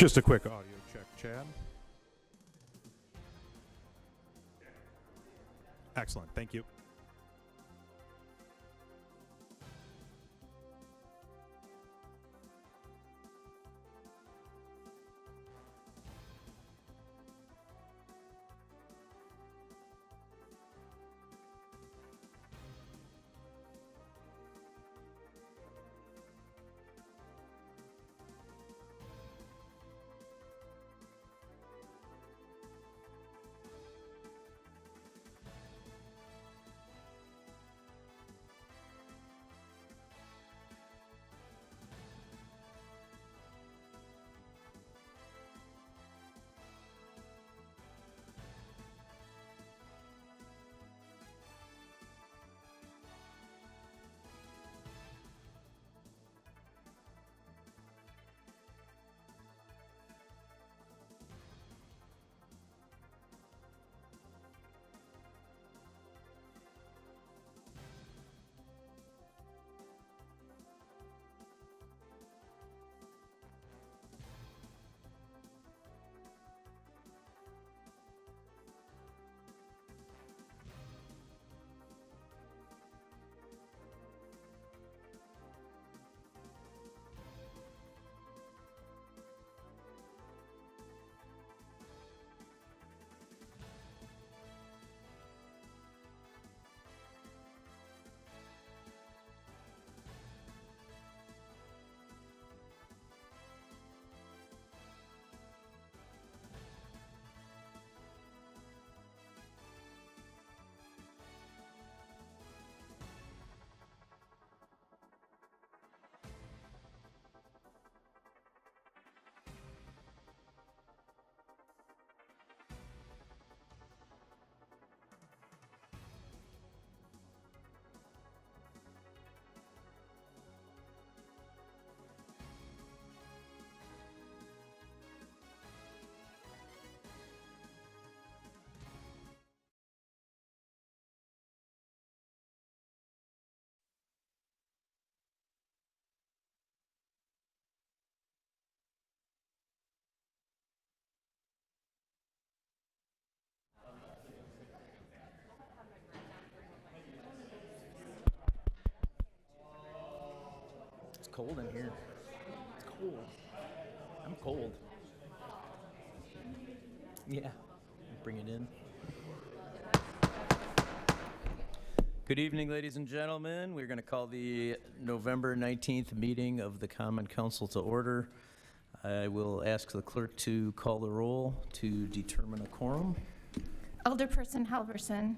Just a quick audio check, Chad. Excellent, thank you. It's cold in here. It's cold. I'm cold. Yeah, bring it in. Good evening, ladies and gentlemen. We're going to call the November 19th meeting of the Common Council to order. I will ask the clerk to call the roll to determine a quorum. Alderperson Halverson.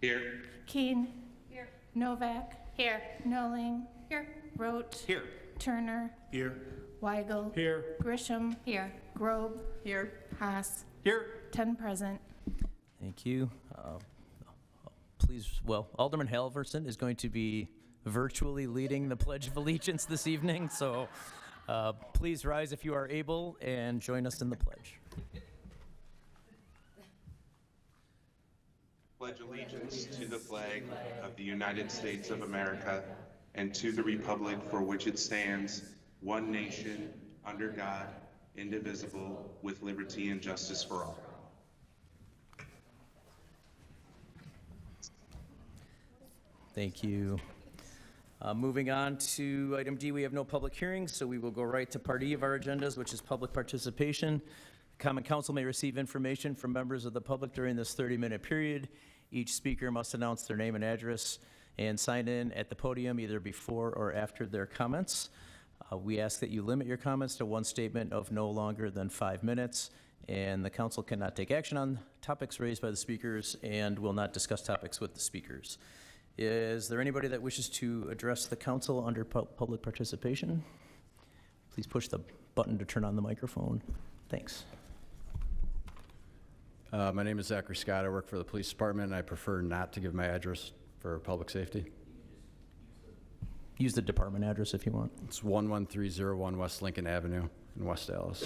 Here. Keen. Here. Novak. Here. Noling. Here. Rote. Here. Turner. Here. Weigel. Here. Grisham. Here. Grobe. Here. Haas. Here. 10 present. Thank you. Alderman Halverson is going to be virtually leading the Pledge of Allegiance this evening, so please rise if you are able and join us in the pledge. Pledge allegiance to the flag of the United States of America and to the republic for which it stands, one nation, under God, indivisible, with liberty and justice for all. Thank you. Moving on to item D, we have no public hearings, so we will go right to part E of our agendas, which is public participation. Common Council may receive information from members of the public during this 30-minute period. Each speaker must announce their name and address and sign in at the podium either before or after their comments. We ask that you limit your comments to one statement of no longer than 5 minutes, and the council cannot take action on topics raised by the speakers and will not discuss topics with the speakers. Is there anybody that wishes to address the council under public participation? Please push the button to turn on the microphone. Thanks. My name is Zachary Scott. I work for the police department, and I prefer not to give my address for public safety. Use the department address if you want. It's 11301 West Lincoln Avenue in West Dallas.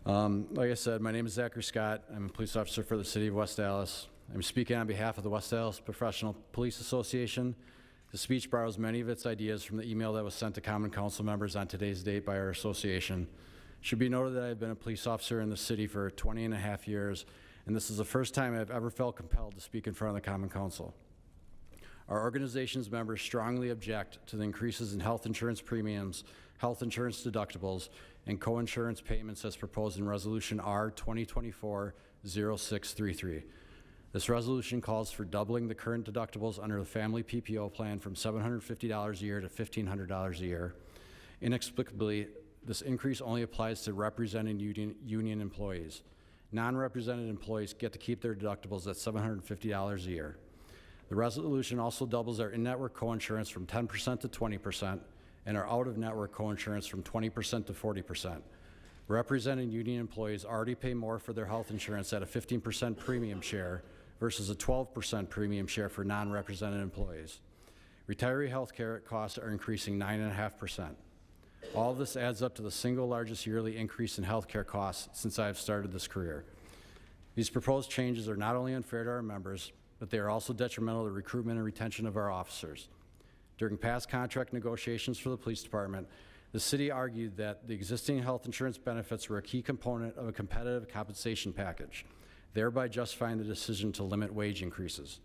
Like I said, my name is Zachary Scott. I'm a police officer for the city of West Dallas. I'm speaking on behalf of the West Dallas Professional Police Association. The speech borrows many of its ideas from the email that was sent to Common Council members on today's date by our association. Should be noted that I've been a police officer in the city for 20 and a half years, and this is the first time I've ever felt compelled to speak in front of the Common Council. Our organization's members strongly object to the increases in health insurance premiums, health insurance deductibles, and co-insurance payments as proposed in Resolution R 2024-0633. This resolution calls for doubling the current deductibles under the family PPO plan from $750 a year to $1,500 a year. Inexplicably, this increase only applies to represented union employees. Non-represented employees get to keep their deductibles at $750 a year. The resolution also doubles our in-network coinsurance from 10% to 20% and our out-of-network coinsurance from 20% to 40%. Represented union employees already pay more for their health insurance at a 15% premium share versus a 12% premium share for non-represented employees. Retiree health care costs are increasing 9.5%. All of this adds up to the single largest yearly increase in health care costs since I have started this career. These proposed changes are not only unfair to our members, but they are also detrimental to the recruitment and retention of our officers. During past contract negotiations for the police department, the city argued that the existing health insurance benefits were a key component of a competitive compensation package, thereby justifying the decision to limit wage increases.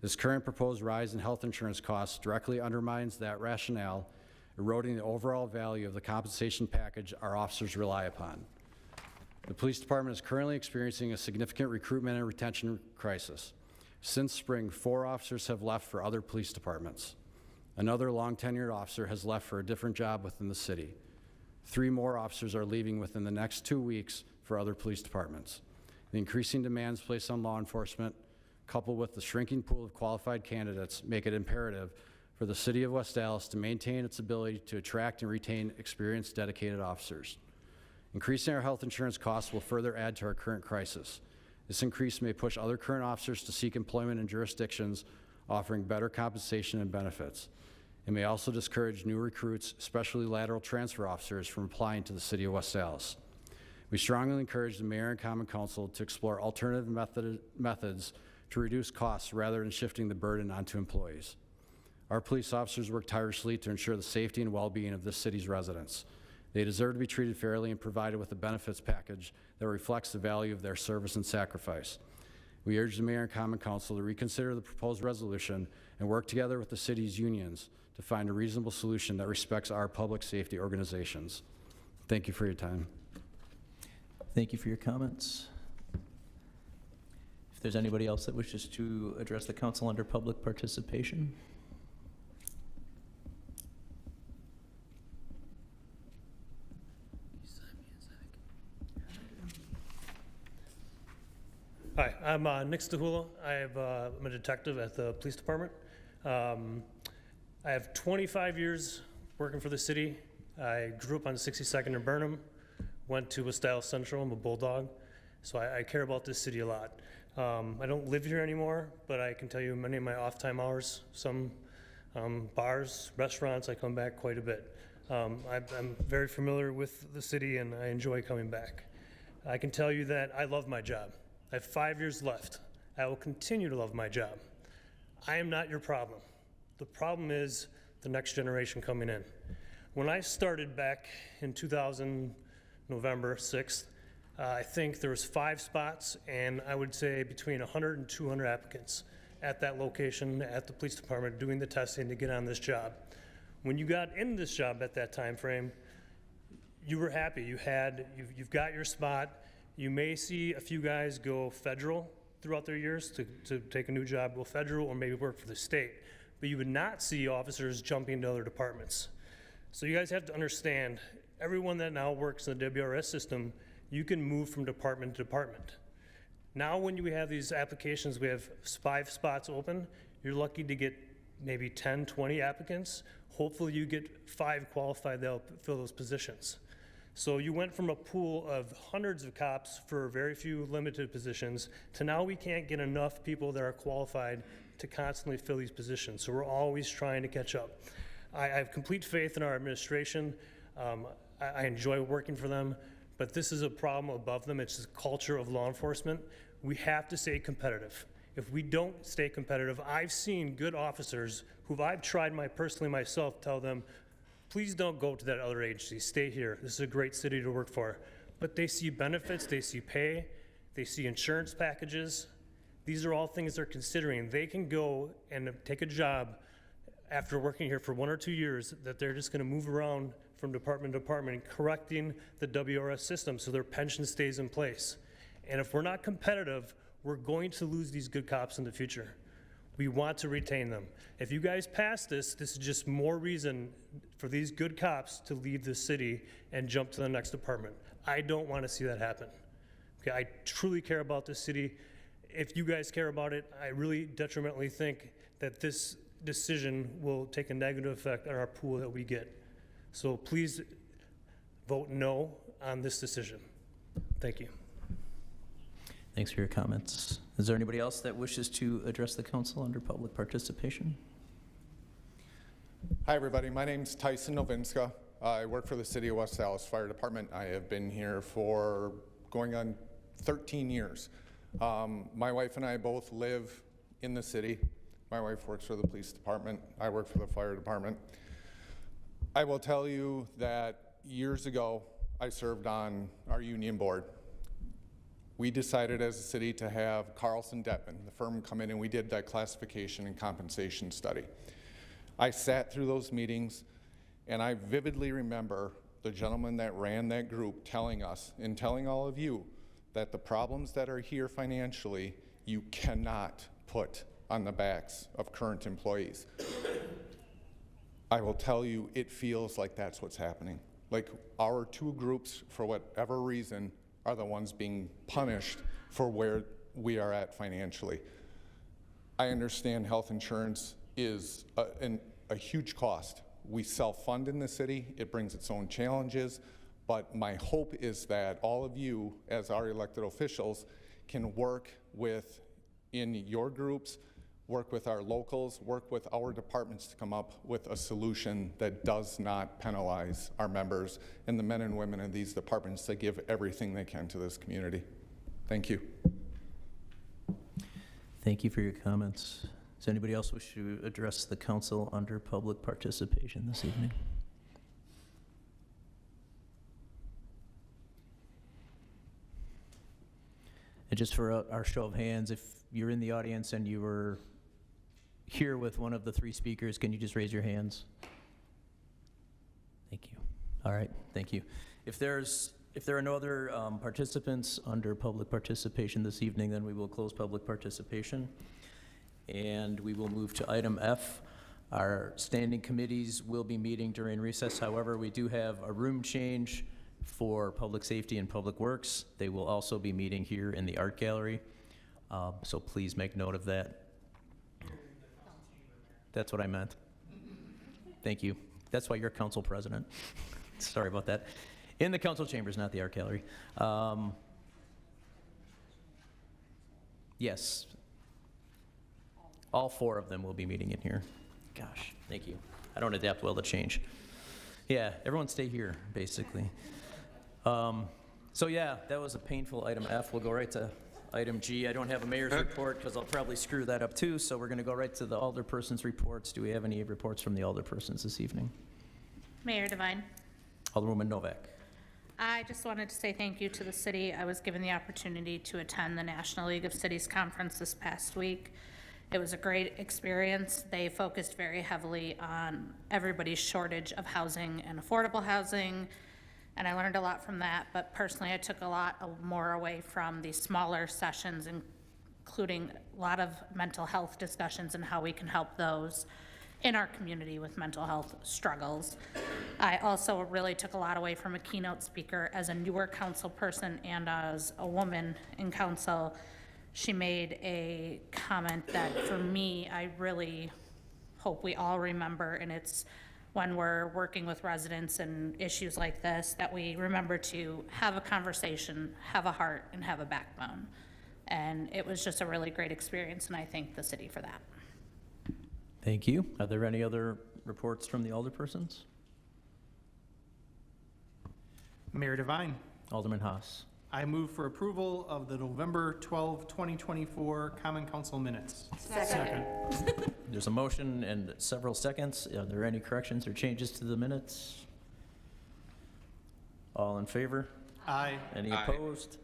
This current proposed rise in health insurance costs directly undermines that rationale, eroding the overall value of the compensation package our officers rely upon. The police department is currently experiencing a significant recruitment and retention crisis. Since spring, 4 officers have left for other police departments. Another long-tenured officer has left for a different job within the city. 3 more officers are leaving within the next 2 weeks for other police departments. The increasing demands placed on law enforcement, coupled with the shrinking pool of qualified candidates, make it imperative for the city of West Allis to maintain its ability to attract and retain experienced, dedicated officers. Increasing our health insurance costs will further add to our current crisis. This increase may push other current officers to seek employment in jurisdictions offering better compensation and benefits. It may also discourage new recruits, especially lateral transfer officers, from applying to the city of West Allis. We strongly encourage the mayor and common council to explore alternative methods to reduce costs rather than shifting the burden onto employees. Our police officers work tirelessly to ensure the safety and well-being of this city's residents. They deserve to be treated fairly and provided with a benefits package that reflects the value of their service and sacrifice. We urge the mayor and common council to reconsider the proposed resolution and work together with the city's unions to find a reasonable solution that respects our public safety organizations. Thank you for your time. Thank you for your comments. If there's anybody else that wishes to address the council under public participation. Hi, I'm Nick Stahula. I'm a detective at the police department. I have 25 years working for the city. I grew up on 62nd and Burnham, went to West Allis Central. I'm a Bulldog, so I care about this city a lot. I don't live here anymore, but I can tell you many of my off-time hours, some bars, restaurants, I come back quite a bit. I'm very familiar with the city and I enjoy coming back. I can tell you that I love my job. I have 5 years left. I will continue to love my job. I am not your problem. The problem is the next generation coming in. When I started back in 2000, November 6th, I think there was 5 spots and I would say between 100 and 200 applicants at that location at the police department doing the testing to get on this job. When you got in this job at that time frame, you were happy. You've got your spot. You may see a few guys go federal throughout their years to take a new job, go federal, or maybe work for the state. But you would not see officers jumping to other departments. So you guys have to understand, everyone that now works in the WRS system, you can move from department to department. Now when you have these applications, we have 5 spots open, you're lucky to get maybe 10, 20 applicants. Hopefully you get 5 qualified that'll fill those positions. So you went from a pool of hundreds of cops for very few limited positions to now we can't get enough people that are qualified to constantly fill these positions. So we're always trying to catch up. I have complete faith in our administration. I enjoy working for them, but this is a problem above them. It's the culture of law enforcement. We have to stay competitive. If we don't stay competitive, I've seen good officers who I've tried personally myself tell them, please don't go to that other agency. Stay here. This is a great city to work for. But they see benefits, they see pay, they see insurance packages. These are all things they're considering. They can go and take a job after working here for 1 or 2 years that they're just going to move around from department to department, correcting the WRS system so their pension stays in place. And if we're not competitive, we're going to lose these good cops in the future. We want to retain them. If you guys pass this, this is just more reason for these good cops to leave the city and jump to the next department. I don't want to see that happen. Okay, I truly care about this city. If you guys care about it, I really detrimentally think that this decision will take a negative effect on our pool that we get. So please vote no on this decision. Thank you. Thanks for your comments. Is there anybody else that wishes to address the council under public participation? Hi, everybody. My name's Tyson Novinska. I work for the City of West Dallas Fire Department. I have been here for going on 13 years. My wife and I both live in the city. My wife works for the police department. I work for the fire department. I will tell you that years ago, I served on our union board. We decided as a city to have Carlson Detman, the firm, come in, and we did that classification and compensation study. I sat through those meetings, and I vividly remember the gentleman that ran that group telling us and telling all of you that the problems that are here financially, you cannot put on the backs of current employees. I will tell you, it feels like that's what's happening. Like our two groups, for whatever reason, are the ones being punished for where we are at financially. I understand health insurance is a huge cost. We self-fund in the city. It brings its own challenges, but my hope is that all of you, as our elected officials, can work with, in your groups, work with our locals, work with our departments to come up with a solution that does not penalize our members and the men and women in these departments that give everything they can to this community. Thank you. Thank you for your comments. Does anybody else wish to address the council under public participation this evening? And just for our show of hands, if you're in the audience and you were here with one of the three speakers, can you just raise your hands? Thank you. All right, thank you. If there are no other participants under public participation this evening, then we will close public participation. And we will move to item F. Our standing committees will be meeting during recess. However, we do have a room change for public safety and public works. They will also be meeting here in the art gallery. So please make note of that. That's what I meant. Thank you. That's why you're council president. Sorry about that. In the council chambers, not the art gallery. Yes. All four of them will be meeting in here. Gosh, thank you. I don't adapt well to change. Yeah, everyone stay here, basically. So yeah, that was a painful item F. We'll go right to item G. I don't have a mayor's report because I'll probably screw that up too, so we're going to go right to the alderperson's reports. Do we have any reports from the alderpersons this evening? Mayor Devine. Alderwoman Novak. I just wanted to say thank you to the city. I was given the opportunity to attend the National League of Cities Conference this past week. It was a great experience. They focused very heavily on everybody's shortage of housing and affordable housing, and I learned a lot from that, but personally I took a lot more away from the smaller sessions, including a lot of mental health discussions and how we can help those in our community with mental health struggles. I also really took a lot away from a keynote speaker as a newer council person and as a woman in council. She made a comment that for me, I really hope we all remember, and it's when we're working with residents and issues like this, that we remember to have a conversation, have a heart, and have a backbone. And it was just a really great experience, and I thank the city for that. Thank you. Are there any other reports from the alderpersons? Mayor Devine. Alderman Haas. I move for approval of the November 12, 2024 Common Council minutes. Second. There's a motion and several seconds. Are there any corrections or changes to the minutes? All in favor? Aye. Any Aye. opposed?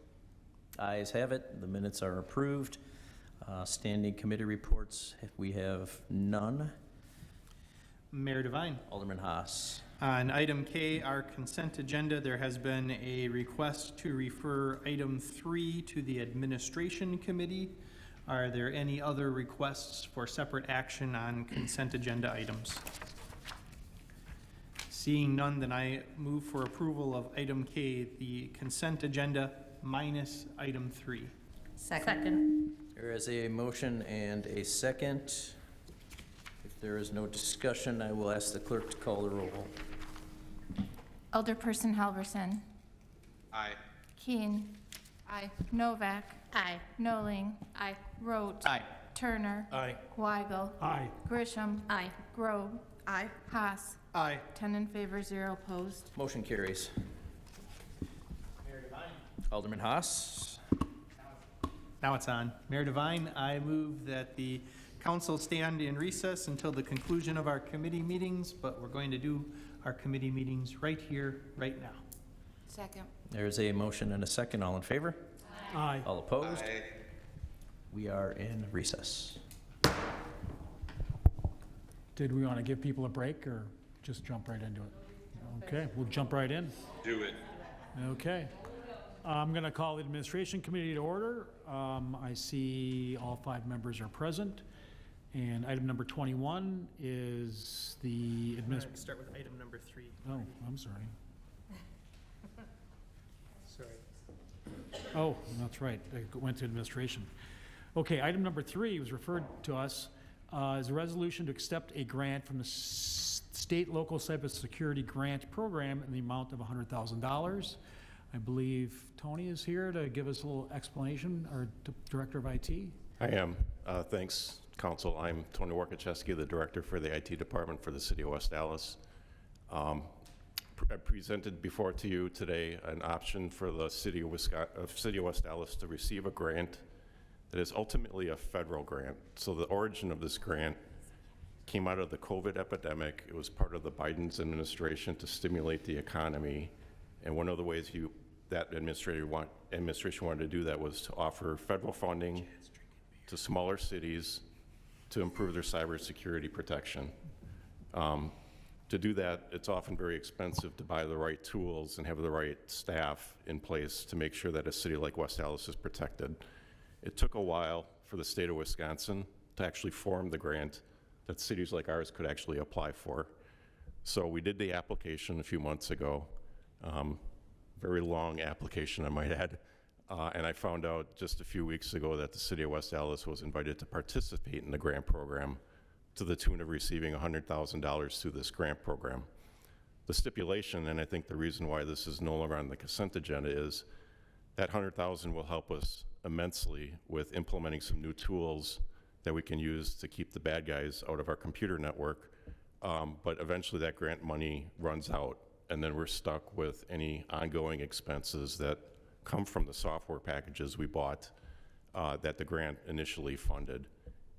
Ayes have it. The minutes are approved. Standing committee reports, we have none. Mayor Devine. Alderman Haas. On item K, our consent agenda, there has been a request to refer item 3 to the Administration Committee. Are there any other requests for separate action on consent agenda items? Seeing none, then I move for approval of item K, the consent agenda minus item 3. Second. There is a motion and a second. If there is no discussion, I will ask the clerk to call the roll. Alderperson Halverson. Aye. Keen. Aye. Novak. Aye. Noling. Aye. Rote. Aye. Turner. Aye. Weigel. Aye. Grisham. Aye. Grobe. Aye. Haas. Aye. 10 in favor, 0 opposed. Motion carries. Alderman Haas. Now it's on. Mayor Devine, I move that the council stand in recess until the conclusion of our committee meetings, but we're going to do our committee meetings right here, right now. Second. There's a motion and a second. All in favor? Aye. All opposed? Aye. We are in recess. Did we want to give people a break or just jump right into it? Okay, we'll jump right in. Do it. Okay. I'm going to call the Administration Committee to order. I see all 5 members are present. And item number 21 is the Start with item number 3. Oh, I'm sorry. Sorry. Oh, that's right. It went to administration. Okay, item number 3 was referred to us as a resolution to accept a grant from the State Local Cybersecurity Grant Program in the amount of $100,000. I believe Tony is here to give us a little explanation, our Director of IT. I am. Thanks, Council. I'm Tony Warkacheski, the Director for the IT Department for the City of West Dallas. I presented before to you today an option for the City of West Dallas to receive a grant that is ultimately a federal grant. So the origin of this grant came out of the COVID epidemic. It was part of the Biden's administration to stimulate the economy. And one of the ways that administration wanted to do that was to offer federal funding to smaller cities to improve their cybersecurity protection. To do that, it's often very expensive to buy the right tools and have the right staff in place to make sure that a city like West Dallas is protected. It took a while for the state of Wisconsin to actually form the grant that cities like ours could actually apply for. So we did the application a few months ago. Very long application, I might add. And I found out just a few weeks ago that the city of West Dallas was invited to participate in the grant program to the tune of receiving $100,000 through this grant program. The stipulation, and I think the reason why this is no longer on the consent agenda, is that $100,000 will help us immensely with implementing some new tools that we can use to keep the bad guys out of our computer network. But eventually that grant money runs out, and then we're stuck with any ongoing expenses that come from the software packages we bought that the grant initially funded.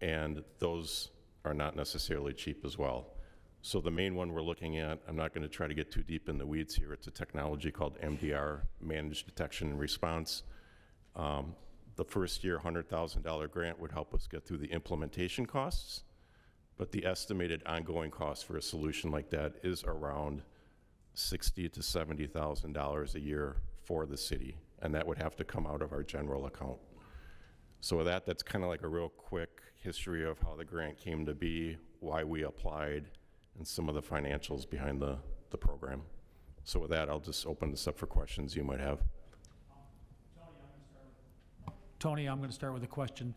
And those are not necessarily cheap as well. So the main one we're looking at, I'm not going to try to get too deep in the weeds here. It's a technology called MDR, Managed Detection and Response. The first year $100,000 grant would help us get through the implementation costs, but the estimated ongoing cost for a solution like that is around $60,000 to $70,000 a year for the city, and that would have to come out of our general account. So with that, that's kind of like a real quick history of how the grant came to be, why we applied, and some of the financials behind the program. So with that, I'll just open this up for questions you might have. Tony, I'm going to start with a question.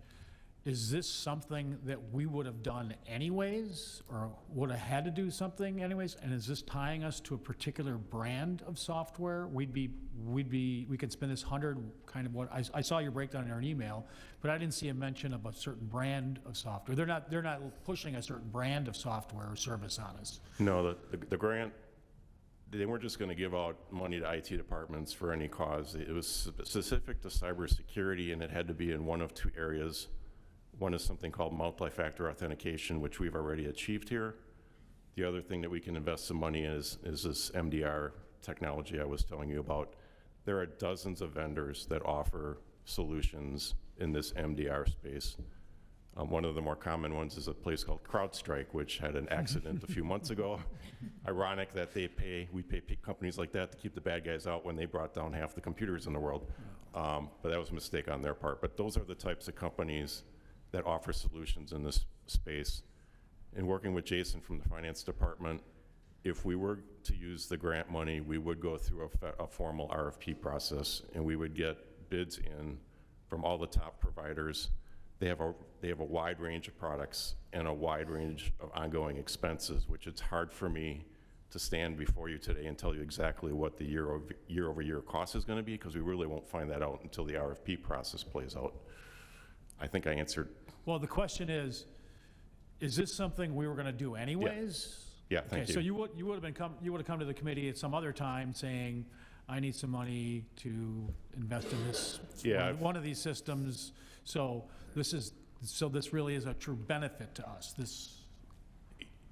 Is this something that we would have done anyways, or would have had to do something anyways? And is this tying us to a particular brand of software? We could spend this 100 kind of what, I saw your breakdown in our email, but I didn't see a mention of a certain brand of software. They're not pushing a certain brand of software or service on us. No, the grant they weren't just going to give out money to IT departments for any cause. It was specific to cybersecurity, and it had to be in one of two areas. One is something called multi-factor authentication, which we've already achieved here. The other thing that we can invest some money in is this MDR technology I was telling you about. There are dozens of vendors that offer solutions in this MDR space. One of the more common ones is a place called CrowdStrike, which had an accident a few months ago. Ironic that we pay companies like that to keep the bad guys out when they brought down half the computers in the world. But that was a mistake on their part. But those are the types of companies that offer solutions in this space. In working with Jason from the finance department, if we were to use the grant money, we would go through a formal RFP process, and we would get bids in from all the top providers. They have a wide range of products and a wide range of ongoing expenses, which it's hard for me to stand before you today and tell you exactly what the year-over-year cost is going to be, because we really won't find that out until the RFP process plays out. I think I answered. Well, the question is this something we were going to do anyways? Yeah, thank you. So you would have come to the committee at some other time saying, I need some money to invest in this, one of these systems. So this really is a true benefit to us.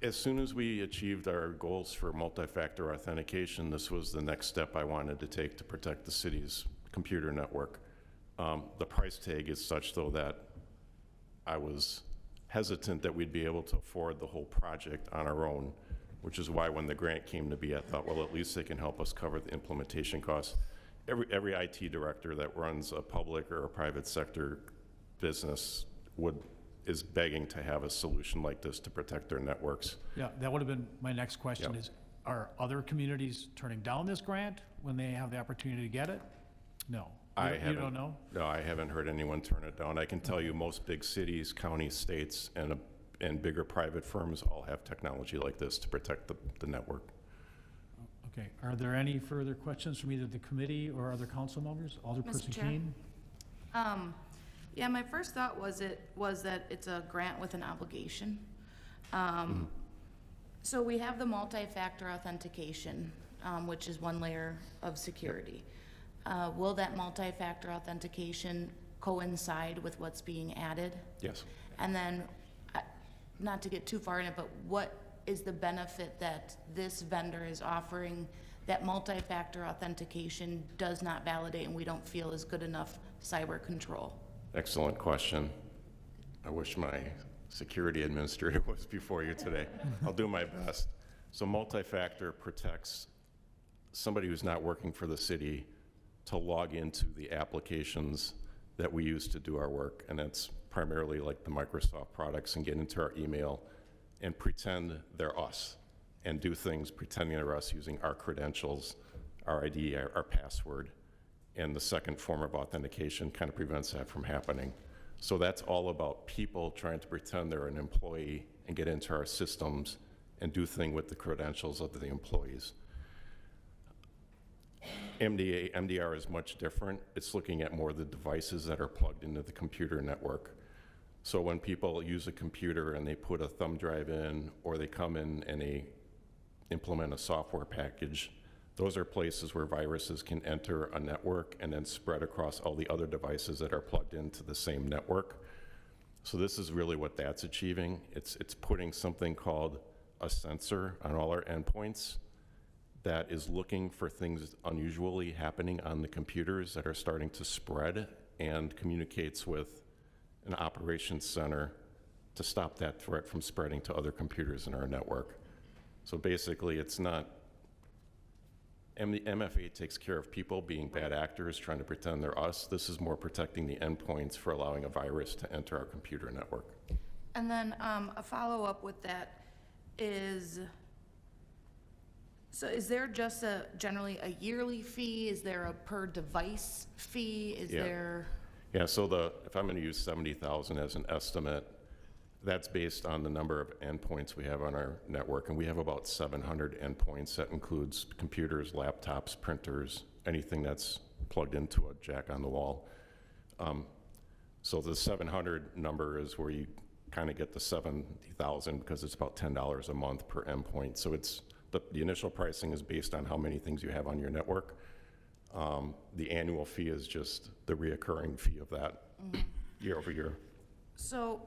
As soon as we achieved our goals for multi-factor authentication, this was the next step I wanted to take to protect the city's computer network. The price tag is such, though, that I was hesitant that we'd be able to afford the whole project on our own, which is why when the grant came to be, I thought, well, at least they can help us cover the implementation costs. Every IT director that runs a public or a private sector business is begging to have a solution like this to protect their networks. Yeah, that would have been my next question. Is, are other communities turning down this grant when they have the opportunity to get it? No. You don't know? No, I haven't heard anyone turn it down. I can tell you most big cities, counties, states, and bigger private firms all have technology like this to protect the network. Okay. Are there any further questions from either the committee or other council members? Alderperson Chair? Keene? Yeah, my first thought was that it's a grant with an obligation. So we have the multi-factor authentication, which is one layer of security. Will that multi-factor authentication coincide with what's being added? Yes. And then, not to get too far in it, but what is the benefit that this vendor is offering that multi-factor authentication does not validate and we don't feel is good enough cyber control? Excellent question. I wish my security administrator was before you today. I'll do my best. So multi-factor protects somebody who's not working for the city to log into the applications that we use to do our work, and that's primarily like the Microsoft products, and get into our email and pretend they're us and do things pretending they're us using our credentials, our ID, our password. And the second form of authentication kind of prevents that from happening. So that's all about people trying to pretend they're an employee and get into our systems and do things with the credentials of the employees. MDR is much different. It's looking at more the devices that are plugged into the computer network. So when people use a computer and they put a thumb drive in, or they come in and they implement a software package, those are places where viruses can enter a network and then spread across all the other devices that are plugged into the same network. So this is really what that's achieving. It's putting something called a sensor on all our endpoints that is looking for things unusually happening on the computers that are starting to spread, and communicates with an operations center to stop that threat from spreading to other computers in our network. So basically, it's not, MFA takes care of people being bad actors trying to pretend they're us. This is more protecting the endpoints for allowing a virus to enter our computer network. And then a follow-up with that is, so is there just generally a yearly fee? Is there a per device fee? Is there? Yeah, so if I'm going to use 70,000 as an estimate, that's based on the number of endpoints we have on our network, and we have about 700 endpoints. That includes computers, laptops, printers, anything that's plugged into a jack on the wall. So the 700 number is where you kind of get the 70,000, because it's about $10 a month per endpoint. So the initial pricing is based on how many things you have on your network. The annual fee is just the reoccurring fee of that year over year. So,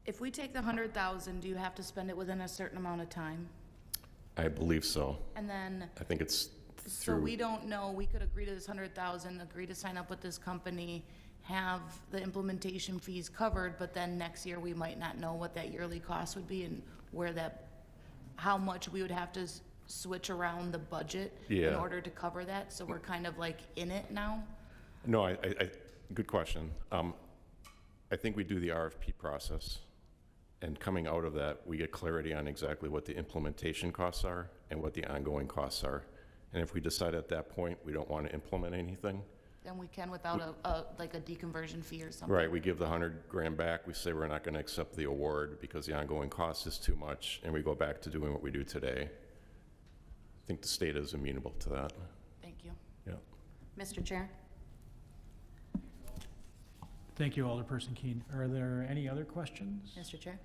if we take the 100,000, do you have to spend it within a certain amount of time? I believe so. And then, I think it's so through. we don't know, we could agree to this 100,000, agree to sign up with this company, have the implementation fees covered, but then next year we might not know what that yearly cost would be and where that, how much we would have to switch around the budget in Yeah. order to cover that, so we're kind of like in it now? No, good question. I think we do the RFP process, and coming out of that, we get clarity on exactly what the implementation costs are and what the ongoing costs are. And if we decide at that point we don't want to implement anything, Then we can without like a deconversion fee or something? right, we give the 100 grand back, we say we're not going to accept the award because the ongoing cost is too much, and we go back to doing what we do today. I think the state is amenable to that. Thank you. Yeah. Mr. Chair? Thank you, Alderperson Keene. Are there any other questions? Mr. Chair?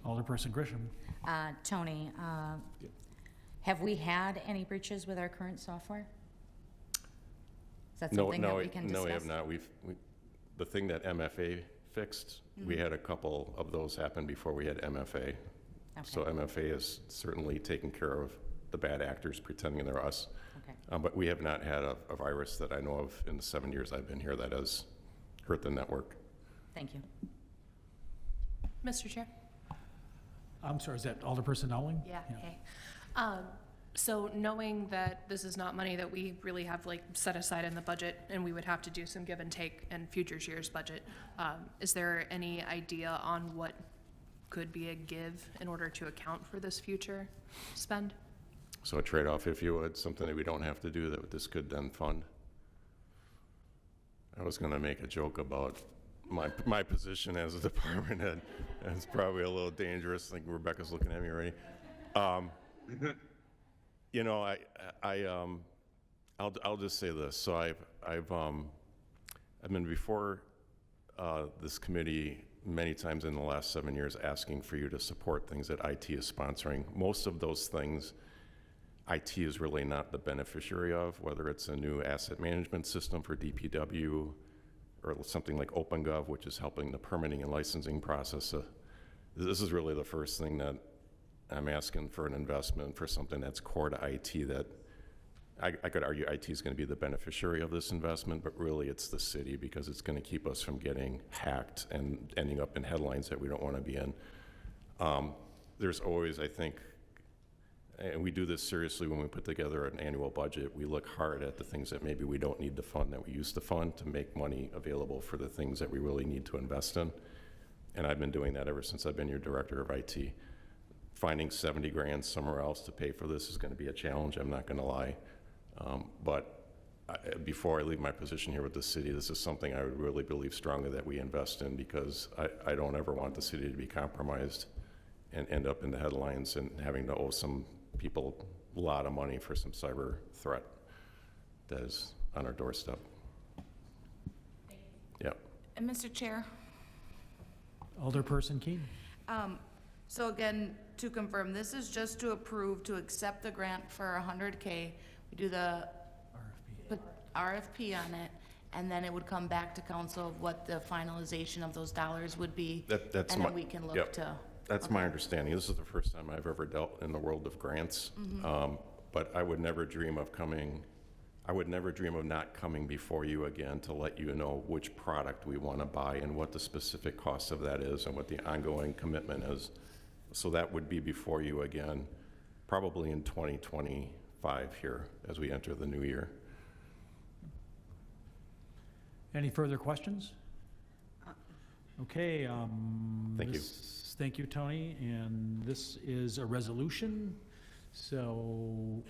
Alderperson Grisham. Tony, have we had any breaches with our current software? Is that something that we can discuss? No, we have not. The thing that MFA fixed, we had a couple of those happen before we had MFA. So MFA is certainly taking care of the bad actors pretending they're us. Okay. But we have not had a virus that I know of in the 7 years I've been here that has hurt the network. Thank you. Mr. Chair? I'm sorry, is that Alderperson Dowling? Yeah, hey. So knowing that this is not money that we really have like set aside in the budget and we would have to do some give and take in future year's budget, is there any idea on what could be a give in order to account for this future spend? So a trade-off, if you would, something that we don't have to do that this could then fund. I was gonna make a joke about my position as a department head. It's probably a little dangerous. I think Rebecca's looking at me already. You know, I'll just say this. So I've been before this committee many times in the last 7 years asking for you to support things that IT is sponsoring. Most of those things, IT is really not the beneficiary of, whether it's a new asset management system for DPW or something like OpenGov, which is helping the permitting and licensing process. This is really the first thing that I'm asking for an investment for something that's core to IT that I could argue IT is going to be the beneficiary of this investment, but really it's the city because it's going to keep us from getting hacked and ending up in headlines that we don't want to be in. There's always, I think, and we do this seriously when we put together an annual budget, we look hard at the things that maybe we don't need to fund that we used to fund to make money available for the things that we really need to invest in. And I've been doing that ever since I've been your director of IT. Finding 70 grand somewhere else to pay for this is going to be a challenge, I'm not going to lie. Before I leave my position here with the city, this is something I would really believe strongly that we invest in because I don't ever want the city to be compromised and end up in the headlines and having to owe some people a lot of money for some cyber threat that is on our doorstep. Yeah. And Mr. Chair? Alderperson Keene. So again, to confirm, this is just to approve to accept the grant for 100K. We do the RFP on it, and then it would come back to council of what the finalization of those dollars would be. That's and my, then we can look yep. to. That's my understanding. This is the first time I've ever dealt in the world of grants. But I would never dream of not coming before you again to let you know which product we want to buy and what the specific cost of that is and what the ongoing commitment is. So that would be before you again, probably in 2025 here as we enter the new year. Any further questions? Okay. Thank you. Thank you, Tony. And this is a resolution. So,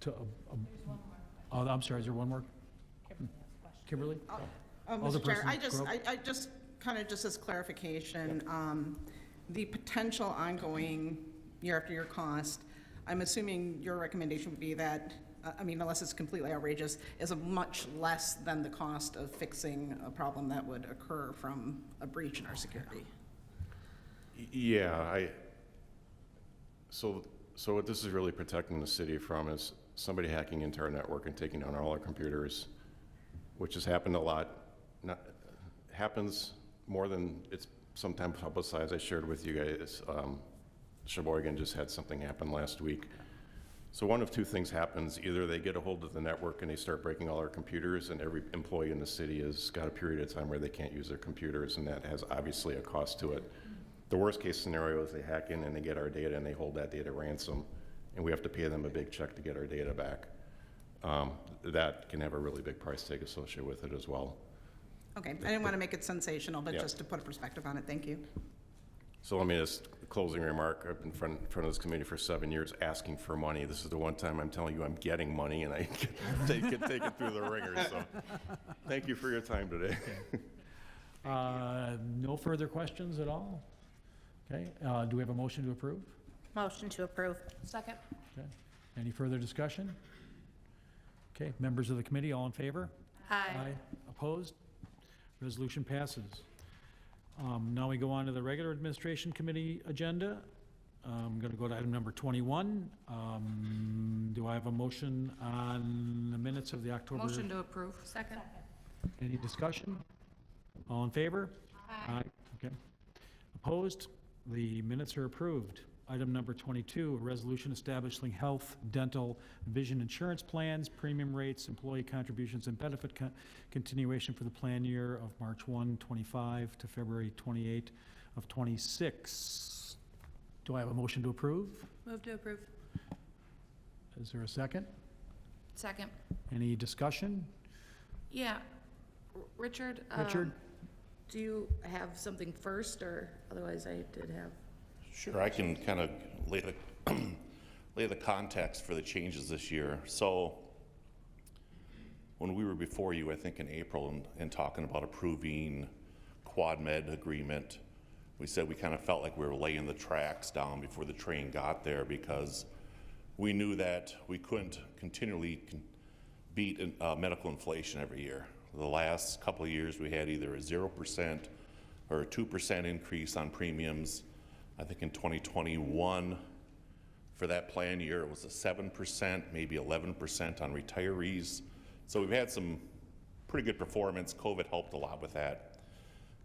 oh, I'm sorry, is there one more? Kimberly? Mr. Chair, Alderperson I just kind of just as clarification, the potential ongoing year after year cost, I'm assuming your recommendation would be that, I mean, unless it's completely outrageous, is a much less than the cost of fixing a problem that would occur from a breach in our security. Yeah, So what this is really protecting the city from is somebody hacking into our network and taking down all our computers, which has happened a lot. Happens more than it's sometimes publicized. I shared with you guys, Sheboygan just had something happen last week. So one of two things happens. Either they get a hold of the network and they start breaking all our computers, and every employee in the city has got a period of time where they can't use their computers, and that has obviously a cost to it. The worst case scenario is they hack in and they get our data and they hold that data ransom, and we have to pay them a big check to get our data back. That can have a really big price tag associated with it as well. Okay, I didn't want to make it sensational, but Yeah. just to put a perspective on it, thank you. So let me just, closing remark, I've been in front of this committee for 7 years asking for money. This is the one time I'm telling you I'm getting money, and I can take it through the ringer, so thank you for your time today. No further questions at all? Okay, do we have a motion to approve? Motion to approve. Second. Okay, any further discussion? Okay, members of the committee, all in favor? Aye. Opposed? Resolution passes. Now we go on to the regular administration committee agenda. I'm going to go to item number 21. Do I have a motion on the minutes of the October? Motion to approve. Second. Any discussion? All in favor? Aye. Okay. Opposed? The minutes are approved. Item number 22, a resolution establishing health, dental, vision insurance plans, premium rates, employee contributions, and benefit continuation for the plan year of March 1, 25 to February 28 of 26. Do I have a motion to approve? Move to approve. Is there a second? Second. Any discussion? Yeah, Richard? Richard? Do you have something first, or otherwise I did have? Sure, I can kind of lay the context for the changes this year. So when we were before you, I think in April, and talking about approving Quad Med agreement, we said we kind of felt like we were laying the tracks down before the train got there, because we knew that we couldn't continually beat medical inflation every year. The last couple of years we had either a 0% or a 2% increase on premiums. I think in 2021, for that plan year, it was a 7%, maybe 11% on retirees. So we've had some pretty good performance. COVID helped a lot with that.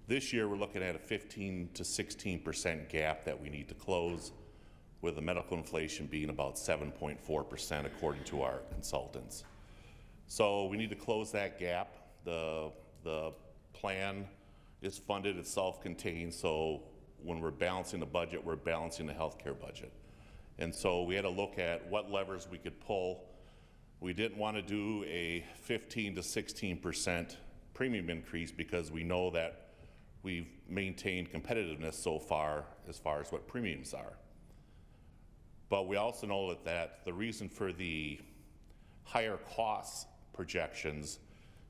This year, we're looking at a 15 to 16% gap that we need to close, with the medical inflation being about 7.4% according to our consultants. So we need to close that gap. The plan is funded, it's self-contained, so when we're balancing the budget, we're balancing the healthcare budget. And so we had to look at what levers we could pull. We didn't want to do a 15 to 16% premium increase, because we know that we've maintained competitiveness so far as what premiums are. But we also know that the reason for the higher cost projections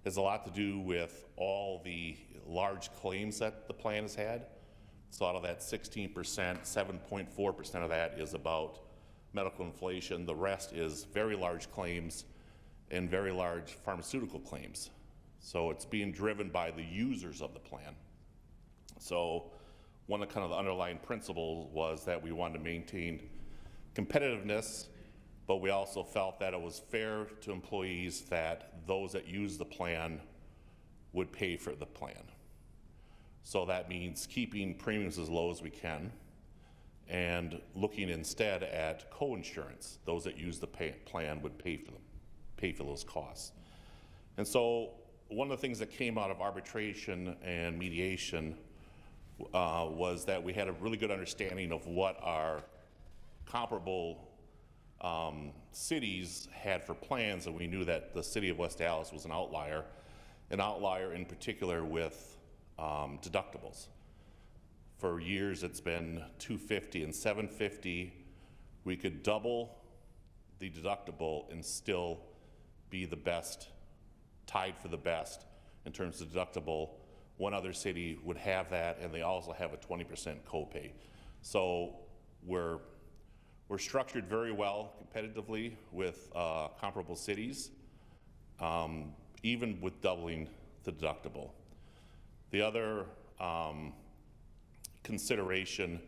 has a lot to do with all the large claims that the plan has had. So out of that 16%, 7.4% of that is about medical inflation. The rest is very large claims and very large pharmaceutical claims. So it's being driven by the users of the plan. So one of the underlying principles was that we wanted to maintain competitiveness, but we also felt that it was fair to employees that those that use the plan would pay for the plan. So that means keeping premiums as low as we can and looking instead at co-insurance. Those that use the plan would pay for those costs. And so one of the things that came out of arbitration and mediation was that we had a really good understanding of what our comparable cities had for plans, and we knew that the city of West Allis was an outlier in particular with deductibles. For years it's been $250 and $750. We could double the deductible and still be the best, tied for the best in terms of deductible. One other city would have that, and they also have a 20% copay. So we're structured very well competitively with comparable cities, even with doubling the deductible. The other consideration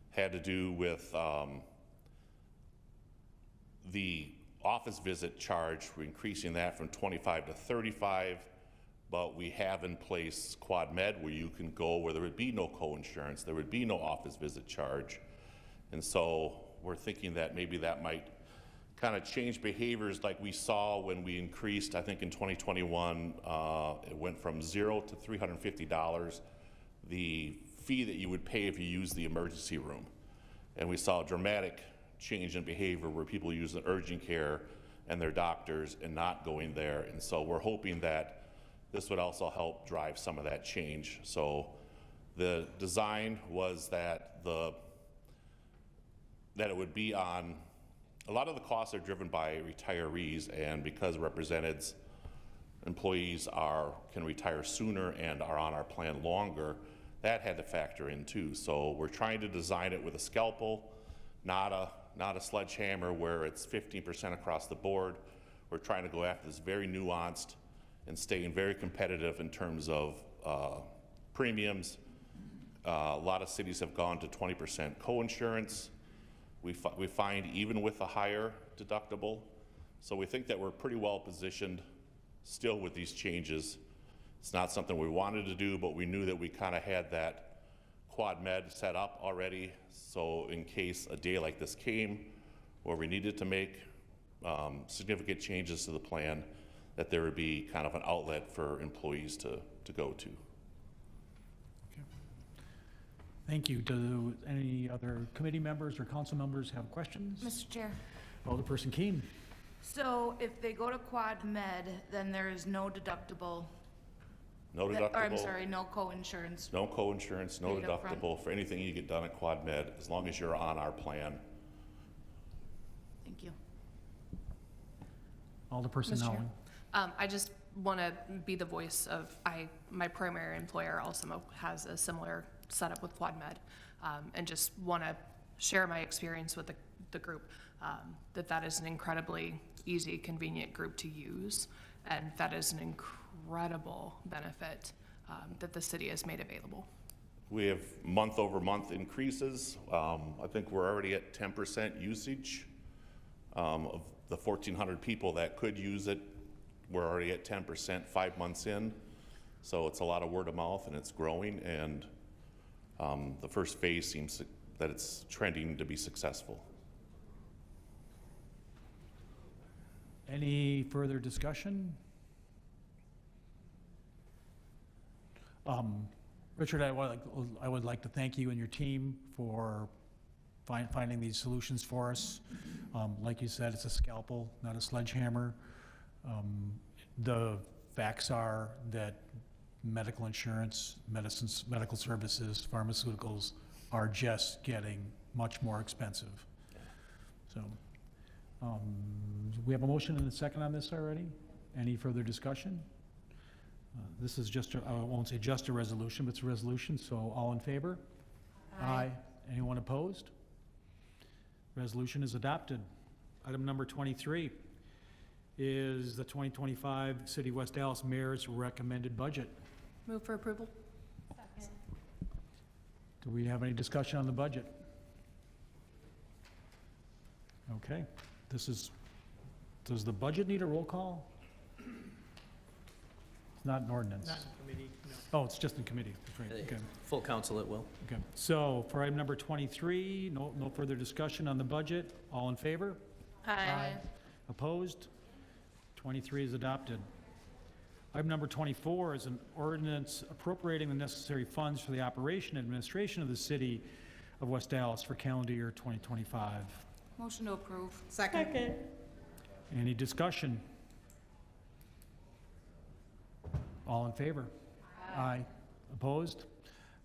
had to do with The office visit charge, we're increasing that from 25 to 35, but we have in place Quad Med where you can go where there would be no co-insurance, there would be no office visit charge. And so we're thinking that maybe that might kind of change behaviors like we saw when we increased, I think in 2021, it went from $0 to $350, the fee that you would pay if you use the emergency room. And we saw a dramatic change in behavior where people use the urgent care and their doctors and not going there. And so we're hoping that this would also help drive some of that change. So the design was that it would be on, a lot of the costs are driven by retirees, and because represented employees can retire sooner and are on our plan longer, that had to factor in too. So we're trying to design it with a scalpel, not a sledgehammer where it's 15% across the board. We're trying to go after this very nuanced and staying very competitive in terms of premiums. A lot of cities have gone to 20% co-insurance. We find even with a higher deductible. So we think that we're pretty well positioned still with these changes. It's not something we wanted to do, but we knew that we kind of had that Quad Med set up already. So in case a day like this came where we needed to make significant changes to the plan, that there would be kind of an outlet for employees to go to. Thank you. Do any other committee members or council members have questions? Mr. Chair. Alderperson Keene. So if they go to Quad Med, then there is no deductible? No deductible. Or I'm sorry, no co-insurance? No co-insurance, no Paid up front? deductible for anything you get done at Quad Med, as long as you're on our plan. Thank you. Alderperson Mr. Chair. Nowling. I just want to be the voice of, my primary employer also has a similar setup with Quad Med, and just want to share my experience with the group, that is an incredibly easy, convenient group to use, and that is an incredible benefit that the city has made available. We have month-over-month increases. I think we're already at 10% usage. Of the 1,400 people that could use it, we're already at 10% 5 months in. So it's a lot of word of mouth, and it's growing, and the first phase seems that it's trending to be successful. Any further discussion? Richard, I would like to thank you and your team for finding these solutions for us. Like you said, it's a scalpel, not a sledgehammer. The facts are that medical insurance, medicines, medical services, pharmaceuticals are just getting much more expensive. So we have a motion and a second on this already. Any further discussion? This is just, I won't say just a resolution, but it's a resolution, so all in favor? Aye. Anyone opposed? Resolution is adopted. Item number 23 is the 2025 City of West Dallas Mayor's recommended budget. Move for approval. Second. Do we have any discussion on the budget? Okay. Does the budget need a roll call? It's not an ordinance. Not in committee, no. Oh, it's just in committee. That's right. Okay. Full council it will. Okay. So for item number 23, no further discussion on the budget. All in favor? Aye. Opposed? 23 is adopted. Item number 24 is an ordinance appropriating the necessary funds for the operation and administration of the City of West Dallas for calendar year 2025. Motion to approve. Second. Any discussion? All in favor? Aye. Opposed?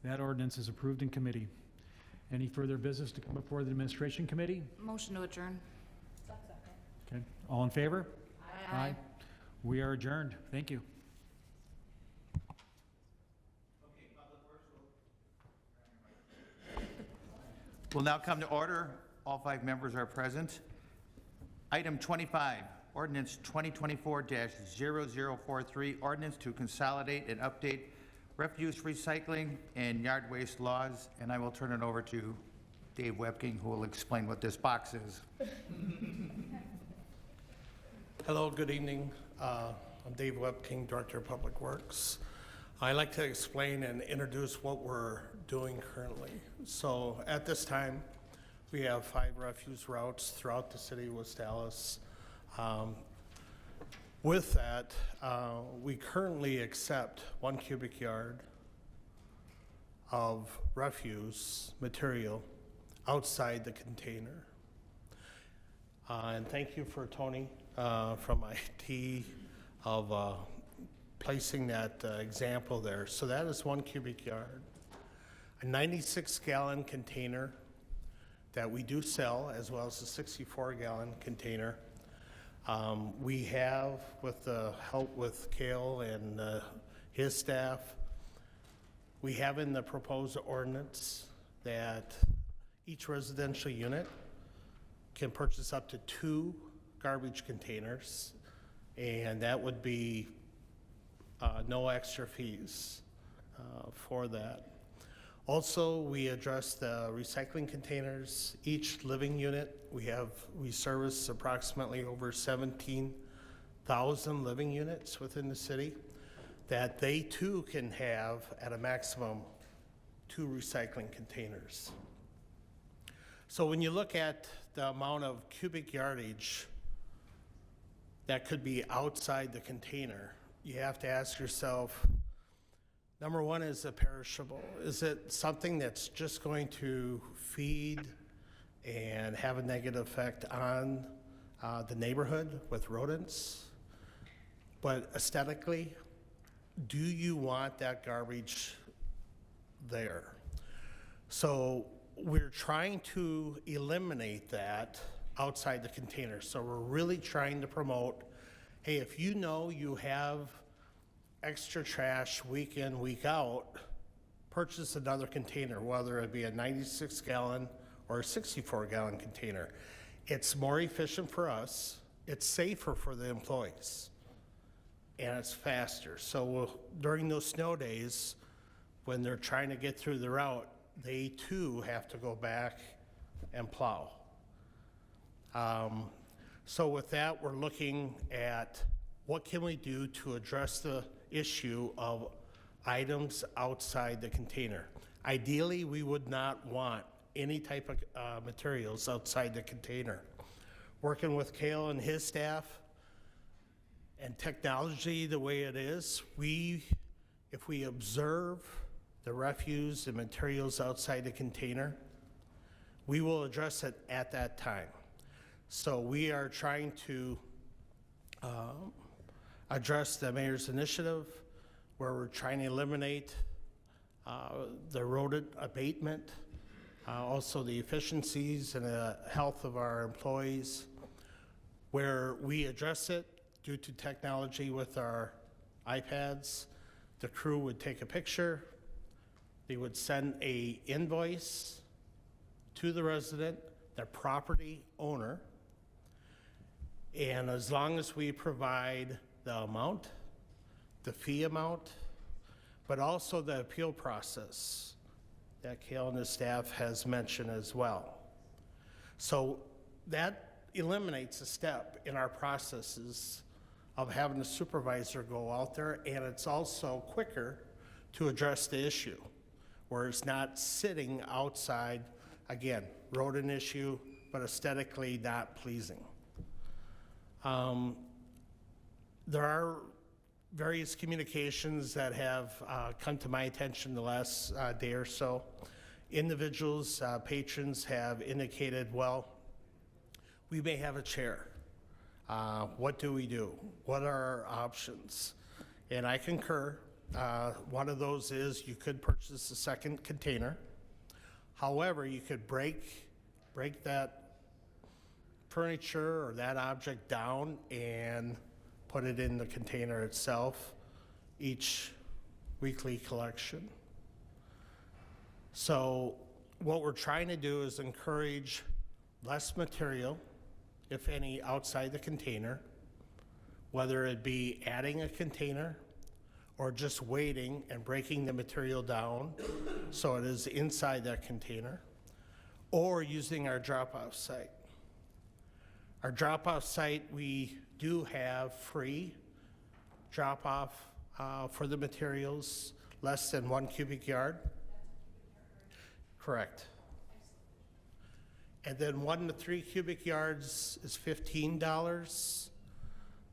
That ordinance is approved in committee. Any further business to come before the administration committee? Motion to adjourn. Okay. All in favor? Aye. We are adjourned. Thank you. Will now come to order. All 5 members are present. Item 25, ordinance 2024-0043, ordinance to consolidate and update refuse recycling and yard waste laws. And I will turn it over to Dave Webking, who will explain what this box is. Hello, good evening. I'm Dave Webking, Director of Public Works. I'd like to explain and introduce what we're doing currently. So at this time, we have 5 refuse routes throughout the city of West Dallas. With that, we currently accept 1 cubic yard of refuse material outside the container. And thank you for Tony from IT of placing that example there. So that is 1 cubic yard. A 96-gallon container that we do sell, as well as a 64-gallon container. We have, with the help with Cale and his staff, we have in the proposed ordinance that each residential unit can purchase up to 2 garbage containers, and that would be no extra fees for that. Also, we address the recycling containers. Each living unit, we service approximately over 17,000 living units within the city, that they too can have at a maximum 2 recycling containers. So when you look at the amount of cubic yardage that could be outside the container, you have to ask yourself, number one, is it perishable? Is it something that's just going to feed and have a negative effect on the neighborhood with rodents? But aesthetically, do you want that garbage there? So we're trying to eliminate that outside the container. So we're really trying to promote, hey, if you know you have extra trash week in, week out, purchase another container, whether it be a 96-gallon or a 64-gallon container. It's more efficient for us, it's safer for the employees, and it's faster. So during those snow days, when they're trying to get through the route, they too have to go back and plow. So with that, we're looking at what can we do to address the issue of items outside the container. Ideally, we would not want any type of materials outside the container. Working with Cale and his staff and technology the way it is, if we observe the refuse and materials outside the container, we will address it at that time. So we are trying to address the mayor's initiative, where we're trying to eliminate the rodent abatement, also the efficiencies and the health of our employees, where we address it due to technology with our iPads. The crew would take a picture, they would send a invoice to the resident, their property owner, and as long as we provide the amount, the fee amount, but also the appeal process that Cale and his staff has mentioned as well. So that eliminates a step in our processes of having the supervisor go out there, and it's also quicker to address the issue, where it's not sitting outside, again, rodent issue, but aesthetically not pleasing. There are various communications that have come to my attention the last day or so. Individuals, patrons have indicated, well, we may have a chair. What do we do? What are our options? And I concur. One of those is you could purchase a second container. However, you could break that furniture or that object down and put it in the container itself, each weekly collection. So what we're trying to do is encourage less material, if any, outside the container, whether it be adding a container or just waiting and breaking the material down so it is inside that container, or using our drop-off site. Our drop-off site, we do have free drop-off for the materials, less than 1 cubic yard. Correct. And then 1 to 3 cubic yards is $15.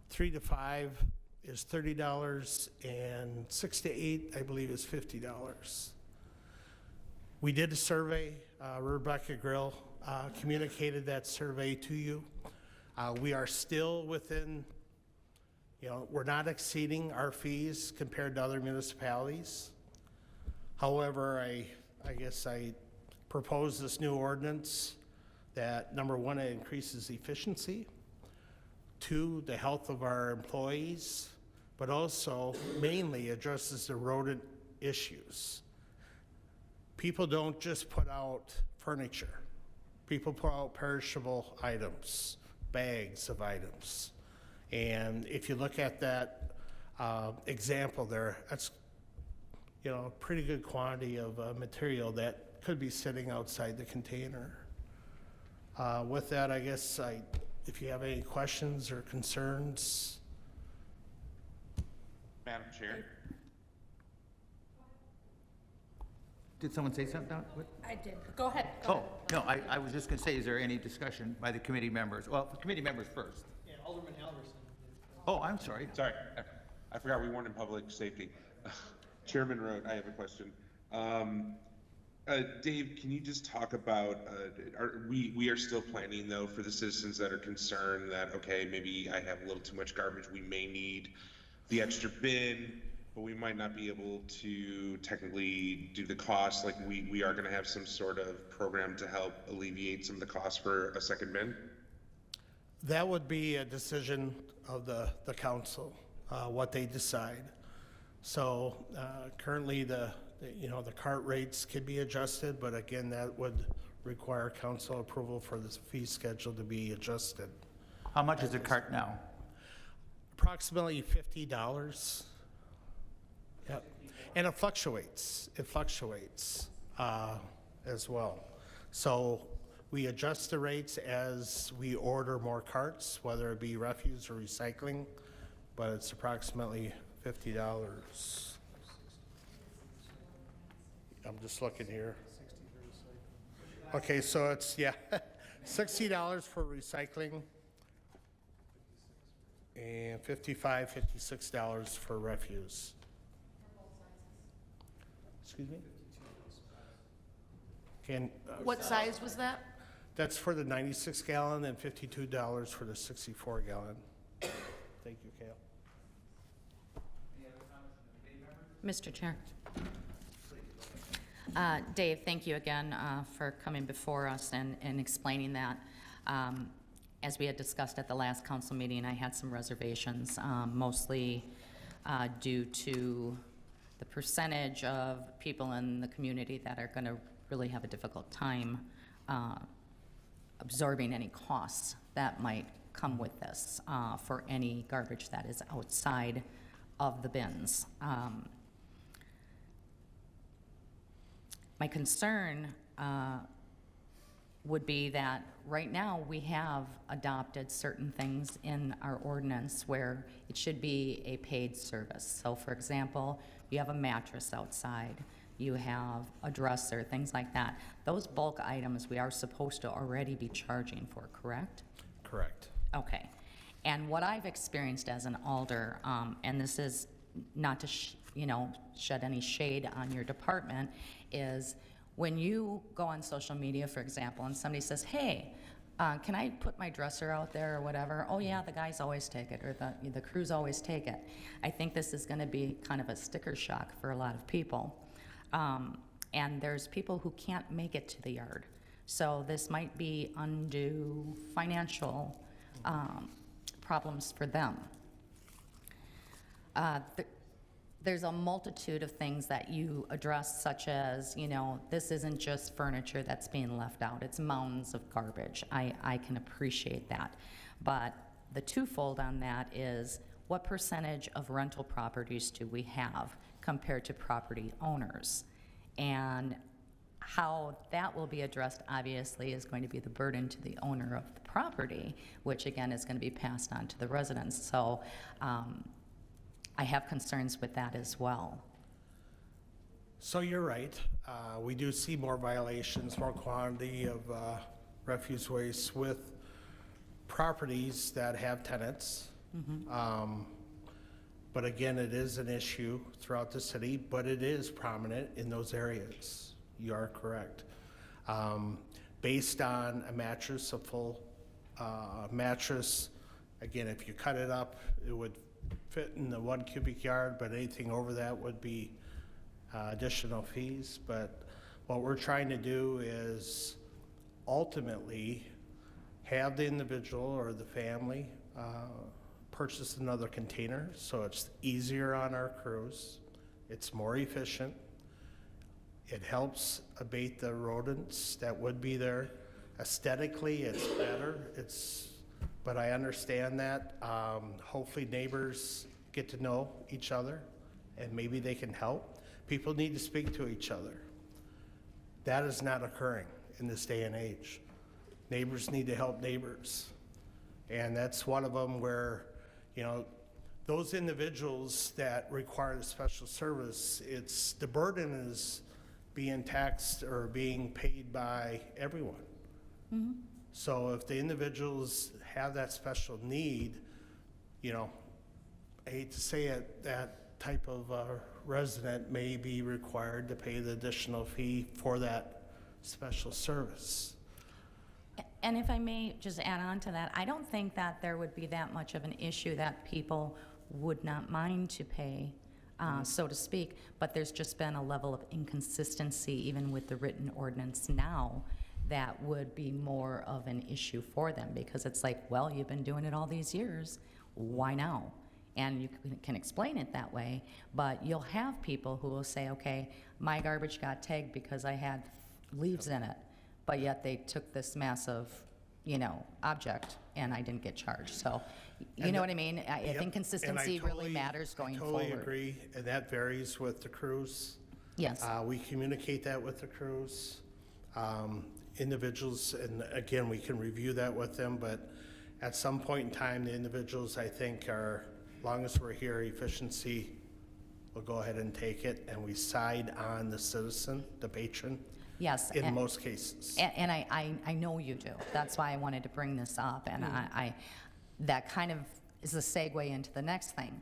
3 to 5 is $30, and 6 to 8, I believe, is $50. We did a survey. Rebecca Grill communicated that survey to you. We are still within, we're not exceeding our fees compared to other municipalities. However, I guess I propose this new ordinance that, number one, it increases efficiency, 2, the health of our employees, but also mainly addresses the rodent issues. People don't just put out furniture. People put out perishable items, bags of items. And if you look at that example there, that's a pretty good quantity of material that could be sitting outside the container. With that, I guess if you have any questions or concerns. Madam Chair? Did someone say something? I did. Go ahead. Oh, no, I was just going to say, is there any discussion by the committee members? Well, the committee members first. Yeah, Alderman Halverson. Oh, I'm sorry. Sorry, I forgot we weren't in public safety. Chairman Rote, I have a question. Dave, can you just talk about, we are still planning though for the citizens that are concerned that, okay, maybe I have a little too much garbage, we may need the extra bin, but we might not be able to technically do the cost. Like we are going to have some sort of program to help alleviate some of the costs for a second bin? That would be a decision of the council, what they decide. So currently the cart rates can be adjusted, but again, that would require council approval for the fee schedule to be adjusted. How much is a cart now? Approximately $50. Yep. And it fluctuates. It fluctuates as well. So we adjust the rates as we order more carts, whether it be refuse or recycling, but it's approximately $50. I'm just looking here. Okay, so it's, $60 for recycling and $56 for refuse. Excuse me? What size was that? That's for the 96 gallon and $52 for the 64 gallon. Thank you, Kale. Mr. Chair. Dave, thank you again for coming before us and explaining that. As we had discussed at the last council meeting, I had some reservations, mostly due to the percentage of people in the community that are going to really have a difficult time absorbing any costs that might come with this for any garbage that is outside of the bins. My concern would be that right now we have adopted certain things in our ordinance where it should be a paid service. So for example, you have a mattress outside, you have a dresser, things like that. Those bulk items we are supposed to already be charging for, correct? Correct. Okay. And what I've experienced as an alder, and this is not to shed any shade on your department, is when you go on social media, for example, and somebody says, hey, can I put my dresser out there or whatever? Oh yeah, the guys always take it, or the crews always take it. I think this is going to be kind of a sticker shock for a lot of people. And there's people who can't make it to the yard. So this might be undue financial problems for them. There's a multitude of things that you address, such as, this isn't just furniture that's being left out, it's mounds of garbage. I can appreciate that. But the twofold on that is, what percentage of rental properties do we have compared to property owners? And How that will be addressed, obviously, is going to be the burden to the owner of the property, which again is going to be passed on to the residents. So I have concerns with that as well. So you're right. We do see more violations, more quantity of refuse waste with properties that have tenants. But again, it is an issue throughout the city, but it is prominent in those areas. You are correct. Based on a mattress, a full mattress, again, if you cut it up, it would fit in the 1 cubic yard, but anything over that would be additional fees. But what we're trying to do is ultimately have the individual or the family purchase another container, so it's easier on our crews, it's more efficient, it helps abate the rodents that would be there. Aesthetically, it's better, but I understand that. Hopefully neighbors get to know each other and maybe they can help. People need to speak to each other. That is not occurring in this day and age. Neighbors need to help neighbors. And that's one of them where, you know, those individuals that require the special service, it's the burden is being taxed or being paid by everyone. So if the individuals have that special need, you know, I hate to say it, that type of resident may be required to pay the additional fee for that special service. And if I may just add on to that, I don't think that there would be that much of an issue that people would not mind to pay, so to speak, but there's just been a level of inconsistency even with the written ordinance now that would be more of an issue for them, because it's like, well, you've been doing it all these years, why now? And you can explain it that way, but you'll have people who will say, okay, my garbage got tagged because I had leaves in it, but yet they took this massive, you know, object and I didn't get charged. So, you know what I mean? I think consistency really matters going forward. I totally agree, and that varies with the crews. Yes. We communicate that with the crews. Individuals, and again, we can review that with them, but at some point in time, the individuals, I think, are, as long as we're here, efficiency will go ahead and take it, and we side on the citizen, the patron. Yes. In most cases. And I know you do. That's why I wanted to bring this up, and that kind of is a segue into the next thing.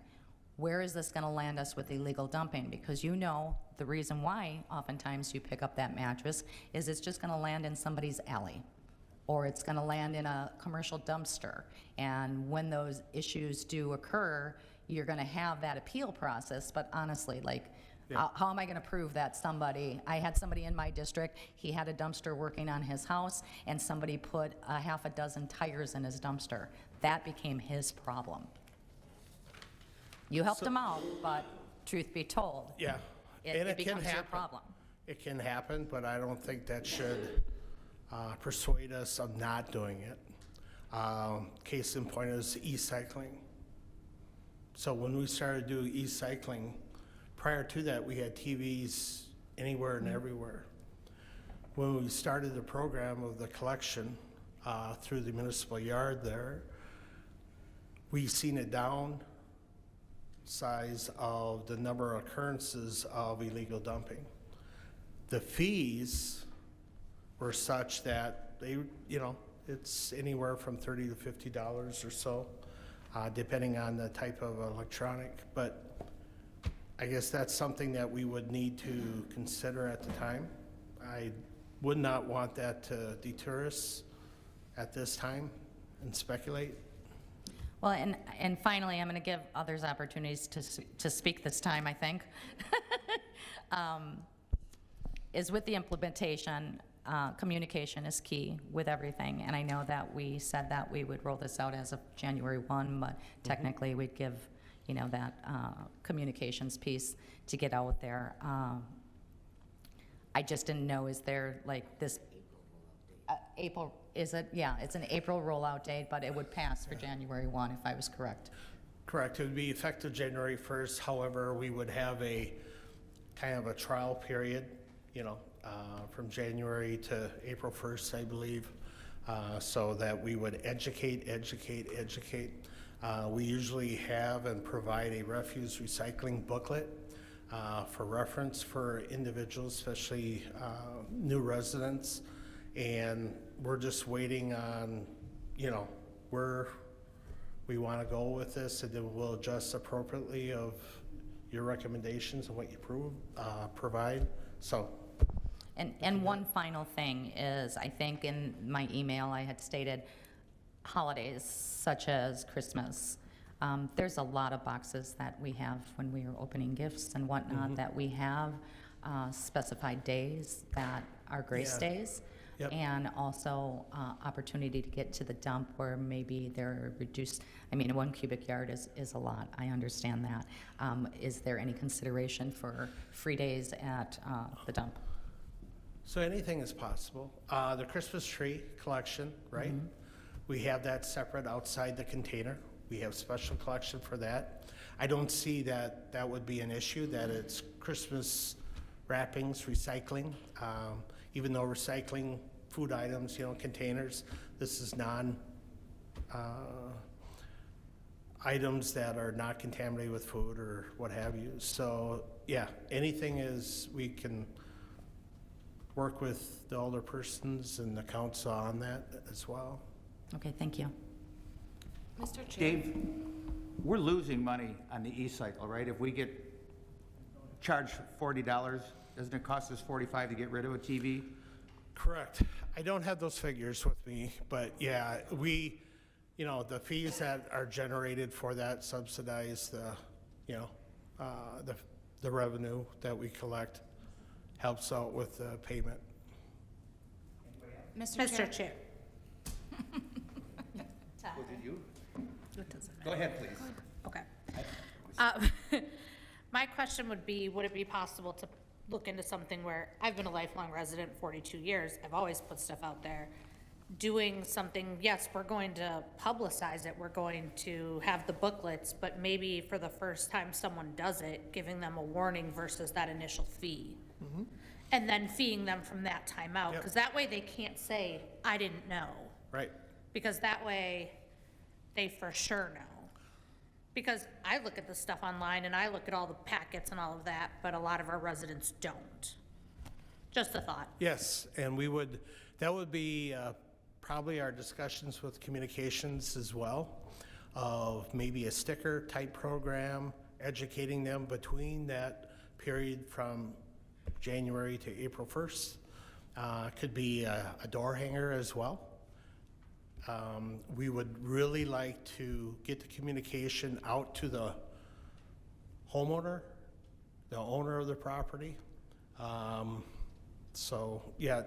Where is this going to land us with illegal dumping? Because you know the reason why oftentimes you pick up that mattress is it's just going to land in somebody's alley, or it's going to land in a commercial dumpster. And when those issues do occur, you're going to have that appeal process. But honestly, like, how am I going to prove that I had somebody in my district, he had a dumpster working on his house, and somebody put a half a dozen tires in his dumpster. That became his problem. You helped him out, but truth be told, it becomes your problem. It can happen, but I don't think that should persuade us of not doing it. Case in point is e-cycling. So when we started doing e-cycling, prior to that, we had TVs anywhere and everywhere. When we started the program of the collection through the municipal yard there, we seen it downsize of the number of occurrences of illegal dumping. The fees were such that they, you know, it's anywhere from $30 to $50 or so, depending on the type of electronic. But I guess that's something that we would need to consider at the time. I would not want that to deter us at this time and speculate. Well, and finally, I'm going to give others opportunities to speak this time, I think, is with the implementation, communication is key with everything. And I know that we said that we would roll this out as of January 1, but technically we'd give, you know, that communications piece to get out there. I just didn't know, is there like this April, is it? Yeah, it's an April rollout date, but it would pass for January 1 if I was correct. Correct. It would be effective January 1st. However, we would have a kind of a trial period, you know, from January to April 1st, I believe, so that we would educate. We usually have and provide a refuse recycling booklet for reference for individuals, especially new residents. And we're just waiting on, where we want to go with this, and then we'll adjust appropriately of your recommendations and what you provide. So. And one final thing is, I think in my email I had stated holidays such as Christmas. There's a lot of boxes that we have when we are opening gifts and whatnot that we have specified days that are grace days. Yep. And also opportunity to get to the dump where maybe they're reduced. I mean, 1 cubic yard is a lot. I understand that. Is there any consideration for free days at the dump? So anything is possible. The Christmas tree collection, right? We have that separate outside the container. We have special collection for that. I don't see that that would be an issue, that it's Christmas wrappings, recycling. Even though recycling food items, containers, this is items that are not contaminated with food or what have you. So yeah, anything is, we can work with the older persons and the council on that as well. Okay, thank you. Mr. Chair. Dave, we're losing money on the e-cycle, right? If we get charged $40, doesn't it cost us $45 to get rid of a TV? Correct. I don't have those figures with me, but yeah, the fees that are generated for that subsidize the revenue that we collect, helps out with the payment. Mr. Chair. Was it you? Go ahead, please. Okay. My question would be, would it be possible to look into something where I've been a lifelong resident, 42 years, I've always put stuff out there, doing something, yes, we're going to publicize it, we're going to have the booklets, but maybe for the first time someone does it, giving them a warning versus that initial fee. And then feeing them from that time out, because that way they can't say, I didn't know. Right. Because that way they for sure know. Because I look at the stuff online and I look at all the packets and all of that, but a lot of our residents don't. Just a thought. Yes, and that would be probably our discussions with communications as well, of maybe a sticker type program, educating them between that period from January to April 1st. Could be a door hanger as well. We would really like to get the communication out to the homeowner, the owner of the property. So yeah,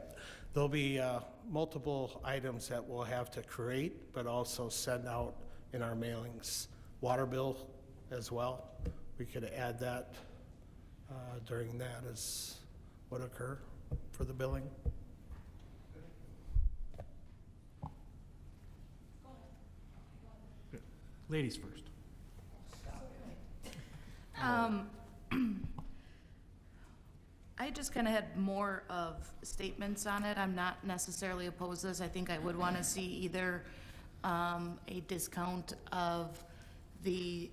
there'll be multiple items that we'll have to create, but also send out in our mailings. Water bill as well. We could add that during that as would occur for the billing. Ladies first. I just kind of had more of statements on it. I'm not necessarily opposed to this. I think I would want to see either a discount of the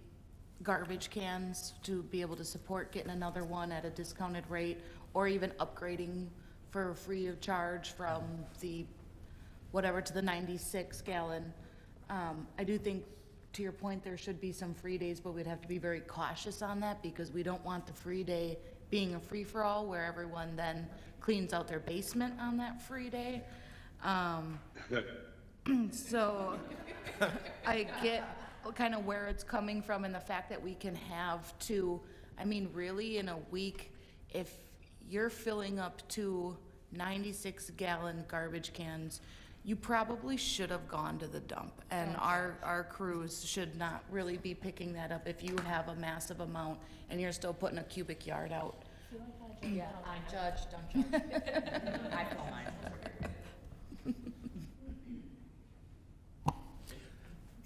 garbage cans to be able to support getting another one at a discounted rate, or even upgrading for free of charge from the whatever to the 96 gallon. I do think, to your point, there should be some free days, but we'd have to be very cautious on that because we don't want the free day being a free-for-all where everyone then cleans out their basement on that free day. So I get kind of where it's coming from, and the fact that we can have really in a week, if you're filling up 2 96-gallon garbage cans, you probably should have gone to the dump. And our crews should not really be picking that up if you have a massive amount and you're still putting a cubic yard out. Yeah, I judge, don't judge. I feel mine.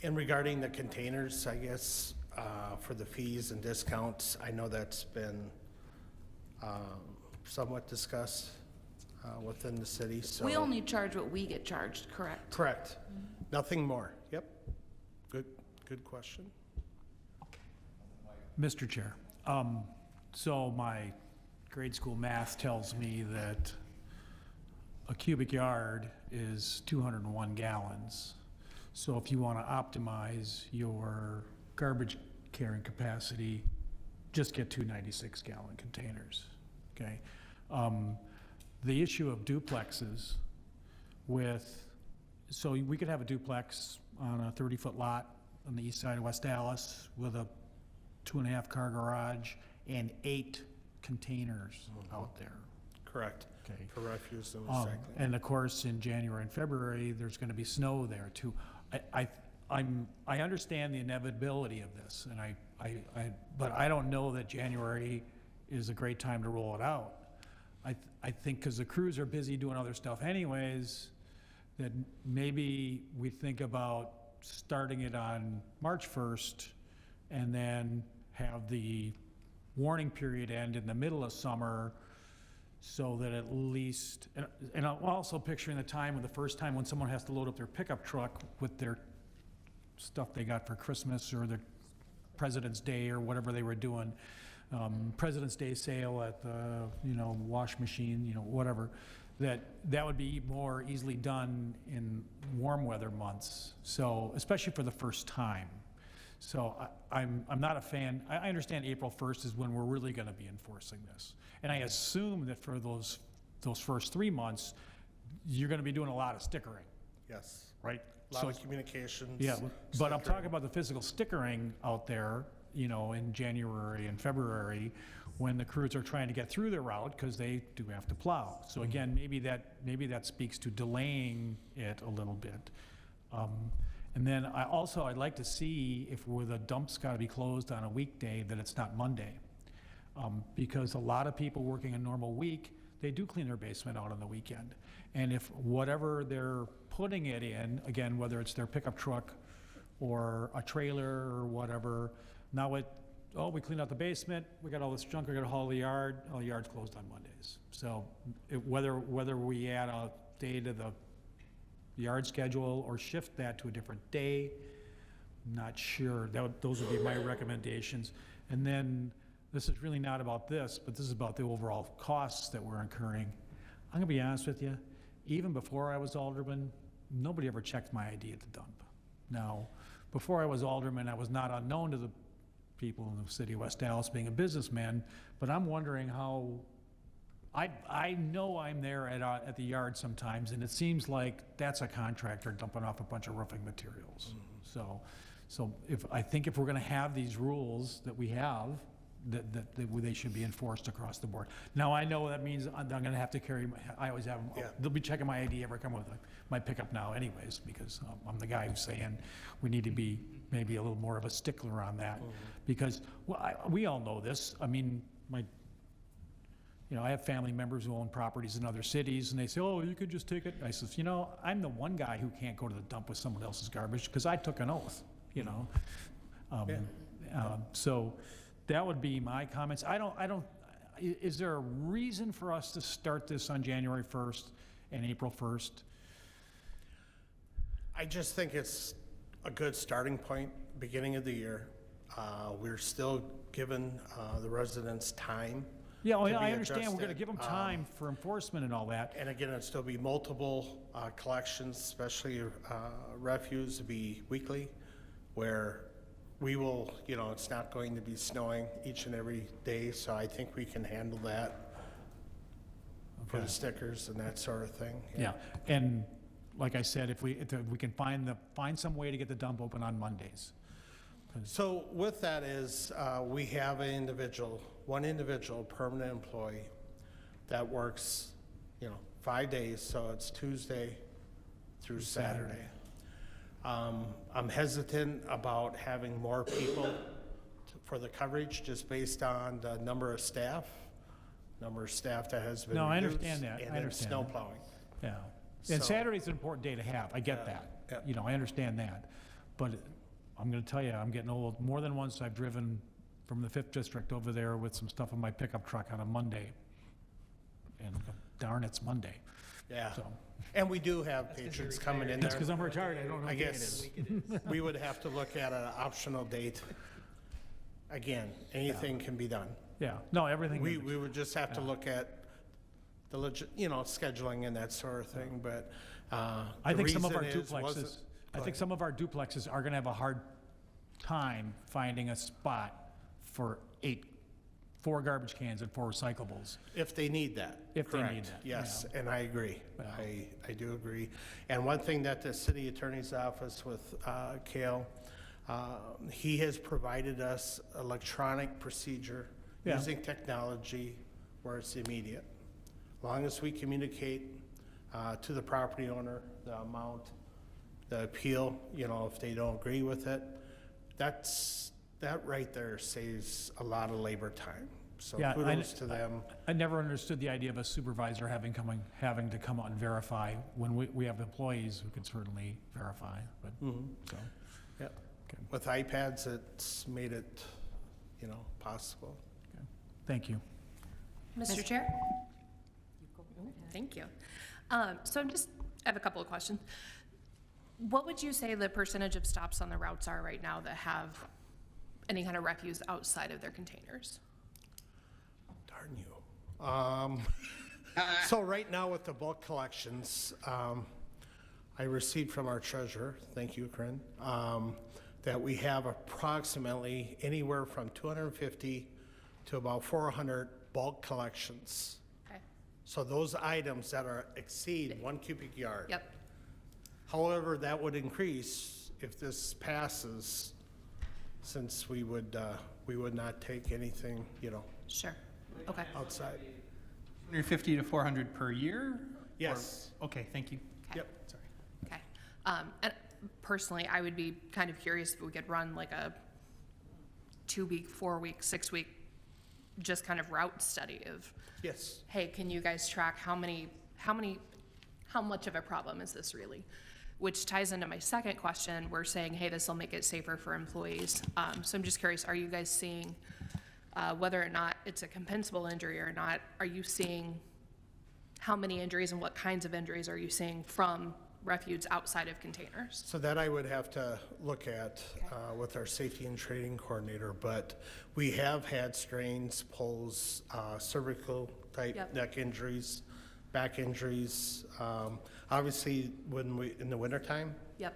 And regarding the containers, I guess, for the fees and discounts, I know that's been somewhat discussed within the city, so. We only charge what we get charged, correct? Correct. Nothing more. Yep. Good question. Mr. Chair, so my grade school math tells me that a cubic yard is 201 gallons. So if you want to optimize your garbage carrying capacity, just get two 96-gallon containers, okay? The issue of duplexes so we could have a duplex on a 30-foot lot on the east side of West Dallas with a 2.5-car garage and 8 containers out there. Correct. Okay. For refuse and recycling. And of course, in January and February, there's going to be snow there too. I understand the inevitability of this, and but I don't know that January is a great time to roll it out. I think because the crews are busy doing other stuff anyways, that maybe we think about starting it on March 1st and then have the warning period end in the middle of summer, so that at least, and I'm also picturing the time, the first time when someone has to load up their pickup truck with their stuff they got for Christmas or their President's Day or whatever they were doing, President's Day sale at the, wash machine, whatever, that would be more easily done in warm weather months. So, especially for the first time. So I'm not a fan. I understand April 1st is when we're really going to be enforcing this. And I assume that for those first 3 months, you're going to be doing a lot of stickering. Yes. Right? A lot of communications. Yeah, but I'm talking about the physical stickering out there, in January and February, when the crews are trying to get through their route because they do have to plow. So again, maybe that speaks to delaying it a little bit. And then I'd like to see if where the dump's got to be closed on a weekday, that it's not Monday. Because a lot of people working a normal week, they do clean their basement out on the weekend. And if whatever they're putting it in, again, whether it's their pickup truck or a trailer or whatever, now we cleaned out the basement, we got all this junk, we got to haul the yard, all the yard's closed on Mondays. So whether we add a day to the yard schedule or shift that to a different day, not sure. Those would be my recommendations. And then, this is really not about this, but this is about the overall costs that we're incurring. I'm gonna be honest with you, even before I was alderman, nobody ever checked my ID at the dump. Now, before I was alderman, I was not unknown to the people in the city of West Dallas, being a businessman, but I'm wondering how, I know I'm there at the yard sometimes, and it seems like that's a contractor dumping off a bunch of roofing materials. So I think if we're gonna have these rules that we have, that they should be enforced across the board. Now, I know that means I'm gonna have to carry, I always have, they'll be checking my ID every come with my pickup now anyways, because I'm the guy who's saying we need to be maybe a little more of a stickler on that. Because, we all know this. I mean, I have family members who own properties in other cities, and they say, oh, you could just take it. I says, I'm the one guy who can't go to the dump with someone else's garbage because I took an oath, So that would be my comments. Is there a reason for us to start this on January 1st and April 1st? I just think it's a good starting point, beginning of the year. We're still giving the residents time. Yeah, I understand. We're going to give them time for enforcement and all that. And again, it'll still be multiple collections, especially refuse to be weekly, where we will, it's not going to be snowing each and every day, so I think we can handle that for the stickers and that sort of thing. Yeah, and like I said, if we can find some way to get the dump open on Mondays. So with that is, we have one individual, permanent employee, that works, 5 days, so it's Tuesday through Saturday. I'm hesitant about having more people for the coverage, just based on the number of staff that has been reduced. No, I understand that. And I then understand snow that. plowing. Yeah, and So- Saturday's an important day to have. I get that. I understand that. But I'm going to tell you, I'm getting old. More than once, I've driven from the 5th District over there with some stuff in my pickup truck on a Monday. And darn, it's Monday. Yeah. So, And we do have patrons coming in there. that's because I'm retired, I don't know I what day it guess is. we would have to look at an optional date. Again, anything can be done. Yeah, no, everything. We would just have to look at the scheduling and that sort of thing, but I the think some of our reason is, duplexes, I think some of our duplexes are gonna have a hard time finding a spot for 4 garbage cans and 4 recyclables. If they need that. If they need Correct. that, Yes, and I agree. Yeah. I do agree. And one thing that the city attorney's office with Kale, he has provided us electronic procedure Yeah. using technology where it's immediate. As long as we communicate to the property owner, the amount, the appeal, if they don't agree with it, that right there saves a lot of labor time. So Yeah, kudos to them. I never understood the idea of a supervisor having to come out and verify when we have employees who can certainly verify, but, so. Yep. With iPads, it's made it, possible. Thank you. Mr. Chair? Thank you. So I have a couple of questions. What would you say the percentage of stops on the routes are right now that have any kind of refuse outside of their containers? Darn you. So right now with the bulk collections, I received from our treasurer, thank you, Corinne, that we have approximately anywhere from 250 to about 400 bulk collections. Okay. So those items that exceed 1 cubic yard. Yep. However, that would increase if this passes, since we would not take anything, Sure. Okay. outside. 150 to 400 per year? Yes. Or- Okay, thank you. Yep. Sorry. Okay. And personally, I would be kind of curious if we could run like a 2-week, 4-week, 6-week, just kind of route study of, Yes. hey, can you guys track how much of a problem is this really? Which ties into my second question. We're saying, hey, this will make it safer for employees. So I'm just curious, are you guys seeing, whether or not it's a compensable injury or not, are you seeing how many injuries and what kinds of injuries are you seeing from refuse outside of containers? So that I would have to look at with our safety and training coordinator, but we have had strains, pulls, cervical type Yep. neck injuries, back injuries. Obviously, in the wintertime, Yep.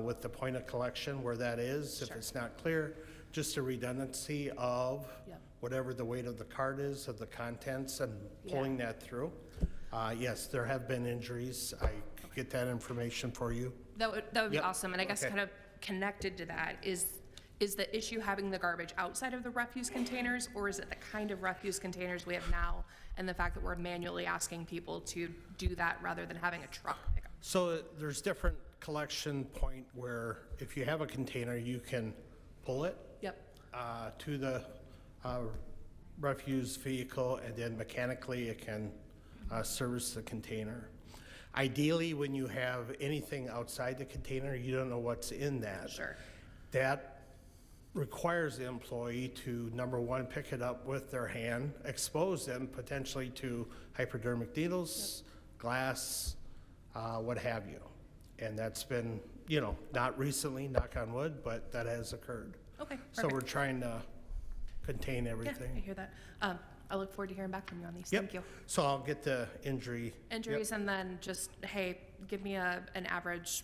with the point of collection where that is, if Sure. it's not clear, just a redundancy of Yep. whatever the weight of the cart is, of the contents, and pulling that through. Yes, there have been injuries. I could get that information for you. That would be Yep. awesome. And I guess Okay. kind of connected to that is the issue having the garbage outside of the refuse containers, or is it the kind of refuse containers we have now and the fact that we're manually asking people to do that rather than having a truck pick up? So there's different collection point where if you have a container, you can pull it Yep. to the refuse vehicle, and then mechanically it can service the container. Ideally, when you have anything outside the container, you don't know what's in that. Sure. That requires the employee to, number one, pick it up with their hand, expose them potentially to hypodermic needles, glass, what have you. And that's been, not recently, knock on wood, but that has occurred. Okay, So we're perfect. trying to contain Yeah, I everything. hear that. I look forward to hearing back from you on these. Yep. Thank you. So I'll get the injury. Injuries, and then just, hey, give me an average,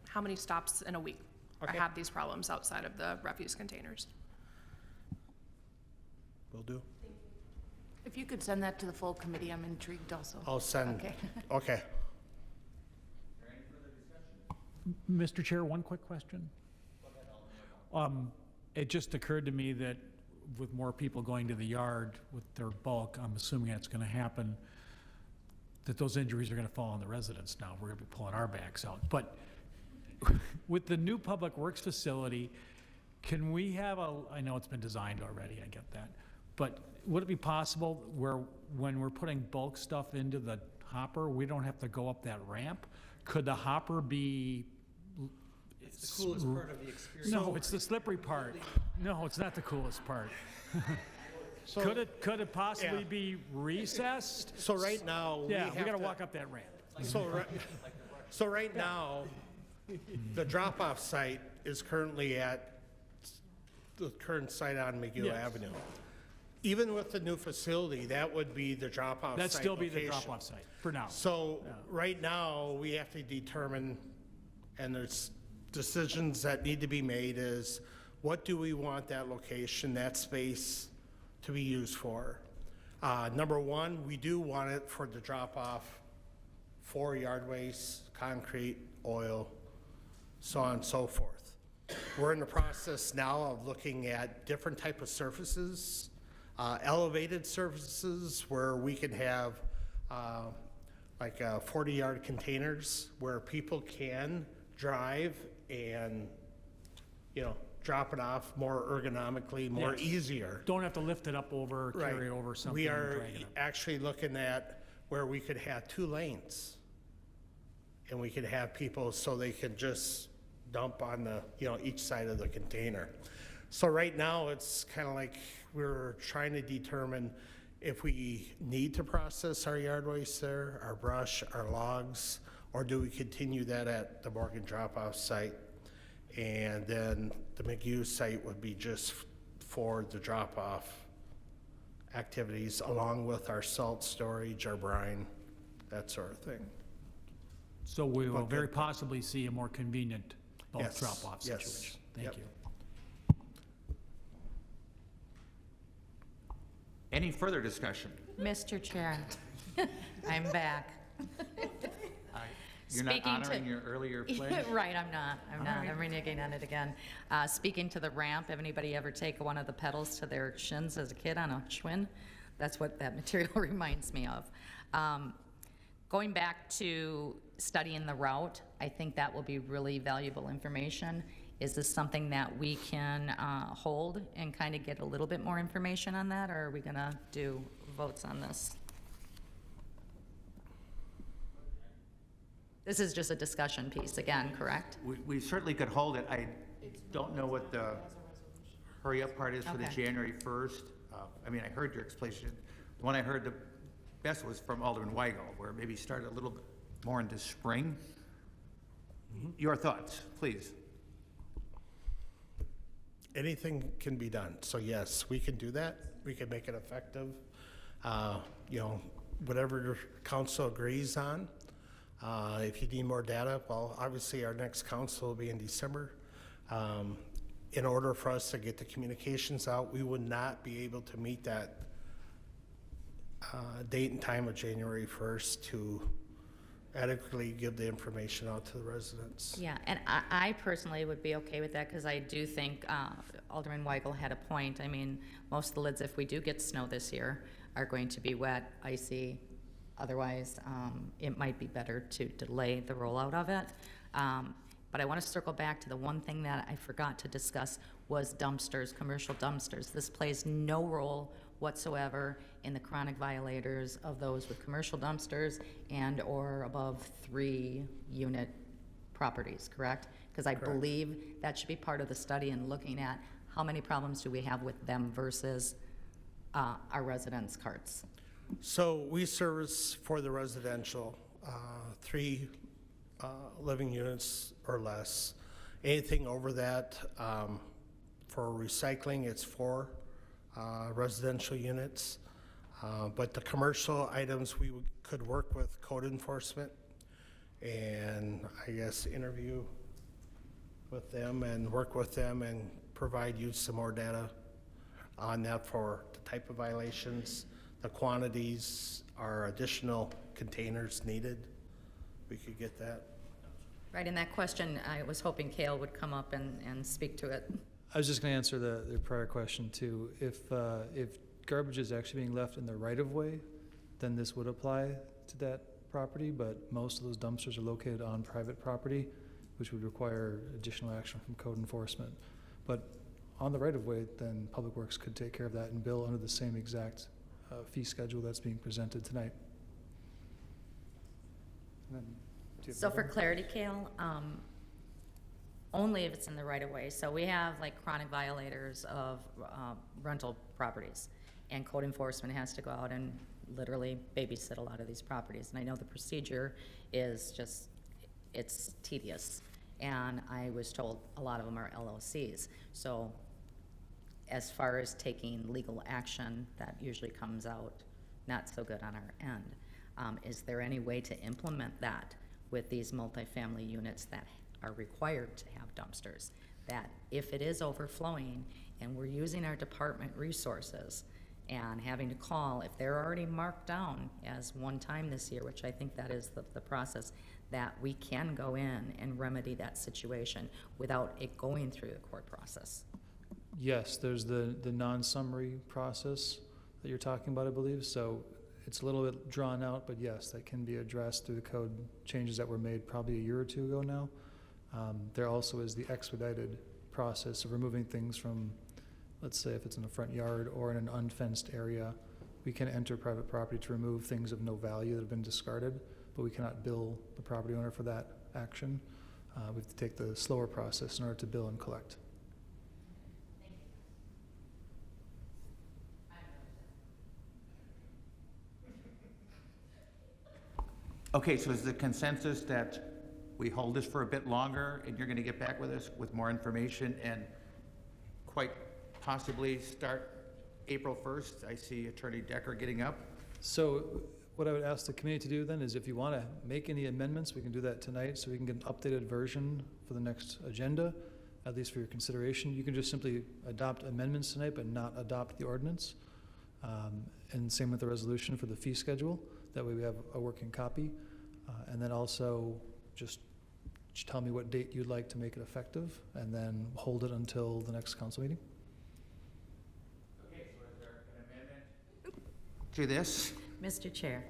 how many stops in a week Okay. have these problems outside of the refuse containers? Will do. If you could send that to the full committee, I'm intrigued also. I'll send, Okay. okay. Mr. Chair, one quick question. It just occurred to me that with more people going to the yard with their bulk, I'm assuming that's gonna happen, that those injuries are gonna fall on the residents now. We're gonna be pulling our backs out. But with the new public works facility, can we have I know it's been designed already, I get that. But would it be possible where, when we're putting bulk stuff into the hopper, we don't have to go up that ramp? Could the hopper be? It's the coolest part of the experience. No, it's the slippery part. No, it's not the coolest part. Could it possibly be recessed? So right now, we Yeah, we have gotta to- walk up that ramp. So right now, the drop-off site is currently at the current site on McGill Yes. Avenue. Even with the new facility, that would be the drop-off site That'd still be the location. drop-off site for now. So right now, we have to determine, and there's decisions that need to be made, is what do we want that location, that space to be used for? Number one, we do want it for the drop-off for yard waste, concrete, oil, so on and so forth. We're in the process now of looking at different type of surfaces, elevated surfaces where we can have like 40-yard containers where people can drive and, you know, drop it off more ergonomically, more Yes. easier. Don't have to lift it up over, carry it over something. We and are drag it up. actually looking at where we could have 2 lanes. And we could have people so they could just dump on the, you know, each side of the container. So right now, it's kind of like we're trying to determine if we need to process our yard waste there, our brush, our logs, or do we continue that at the Morgan drop-off site? And then the McHugh site would be just for the drop-off activities along with our salt storage, our brine, that sort of thing. So we will But very good. possibly see a more convenient bulk Yes, drop-off yes. situation. Thank Yep. you. Any further discussion? Mr. Chair, I'm back. You're not Speaking to- honoring your earlier pledge? Right, I'm not. All right. I'm reneging on it again. Speaking to the ramp, anybody ever take one of the pedals to their shins as a kid on a Schwinn? That's what that material reminds me of. Going back to studying the route, I think that will be really valuable information. Is this something that we can hold and kind of get a little bit more information on that, or are we gonna do votes on this? This is just a discussion piece again, correct? We certainly could hold it. I don't know what the hurry-up part is for the Okay. January 1st. I mean, I heard your explanation. The one I heard the best was from Alderman Weigel, where maybe start a little bit more into spring. Your thoughts, please. Anything can be done. So yes, we can do that. We can make it effective. You know, whatever council agrees on. If you need more data, well, obviously our next council will be in December. In order for us to get the communications out, we would not be able to meet that date and time of January 1st to adequately give the information out to the residents. Yeah, and I personally would be okay with that, because I do think Alderman Weigel had a point. I mean, most of the lids, if we do get snow this year, are going to be wet, icy. Otherwise, it might be better to delay the rollout of it. But I want to circle back to the one thing that I forgot to discuss was dumpsters, commercial dumpsters. This plays no role whatsoever in the chronic violators of those with commercial dumpsters and/or above 3-unit properties, correct? Because I believe that should be part of the study and looking at how many problems do we have with them versus our residents' carts. So we service for the residential, 3 living units or less. Anything over that, for recycling, it's 4 residential units. But the commercial items, we could work with code enforcement and I guess interview with them and work with them and provide you some more data on that for the type of violations, the quantities, our additional containers needed. We could get that. Right, and that question, I was hoping Cale would come up and speak to it. I was just going to answer the prior question too. If garbage is actually being left in the right-of-way, then this would apply to that property, but most of those dumpsters are located on private property, which would require additional action from code enforcement. But on the right-of-way, then Public Works could take care of that and bill under the same exact fee schedule that's being presented tonight. And then, do you have So for another? clarity, Cale, only if it's in the right of way. So we have like chronic violators of rental properties. and code enforcement has to go out and literally babysit a lot of these properties. And I know the procedure is just, it's tedious. And I was told a lot of them are LLCs. So as far as taking legal action, that usually comes out not so good on our end. Is there any way to implement that with these multifamily units that are required to have dumpsters? That if it is overflowing and we're using our department resources and having to call, if they're already marked down as one time this year, which I think that is the process, that we can go in and remedy that situation without it going through the court process. Yes, there's the non-summary process that you're talking about, I believe. So it's a little bit drawn out, but yes, that can be addressed through the code changes that were made probably a year or two ago now. There also is the expedited process of removing things from, let's say if it's in the front yard or in an unfenced area, we can enter private property to remove things of no value that have been discarded, but we cannot bill the property owner for that action. We have to take the slower process in order to bill and collect. Okay, so is the consensus that we hold this for a bit longer and you're going to get back with us with more information and quite possibly start April 1st? I see Attorney Decker getting up. So what I would ask the committee to do then is if you want to make any amendments, we can do that tonight so we can get an updated version for the next agenda, at least for your consideration. You can just simply adopt amendments tonight but not adopt the ordinance. And same with the resolution for the fee schedule. That way we have a working copy. And then also just tell me what date you'd like to make it effective and then hold it until the next council meeting. Okay, so is there an amendment to this? Mr. Chair,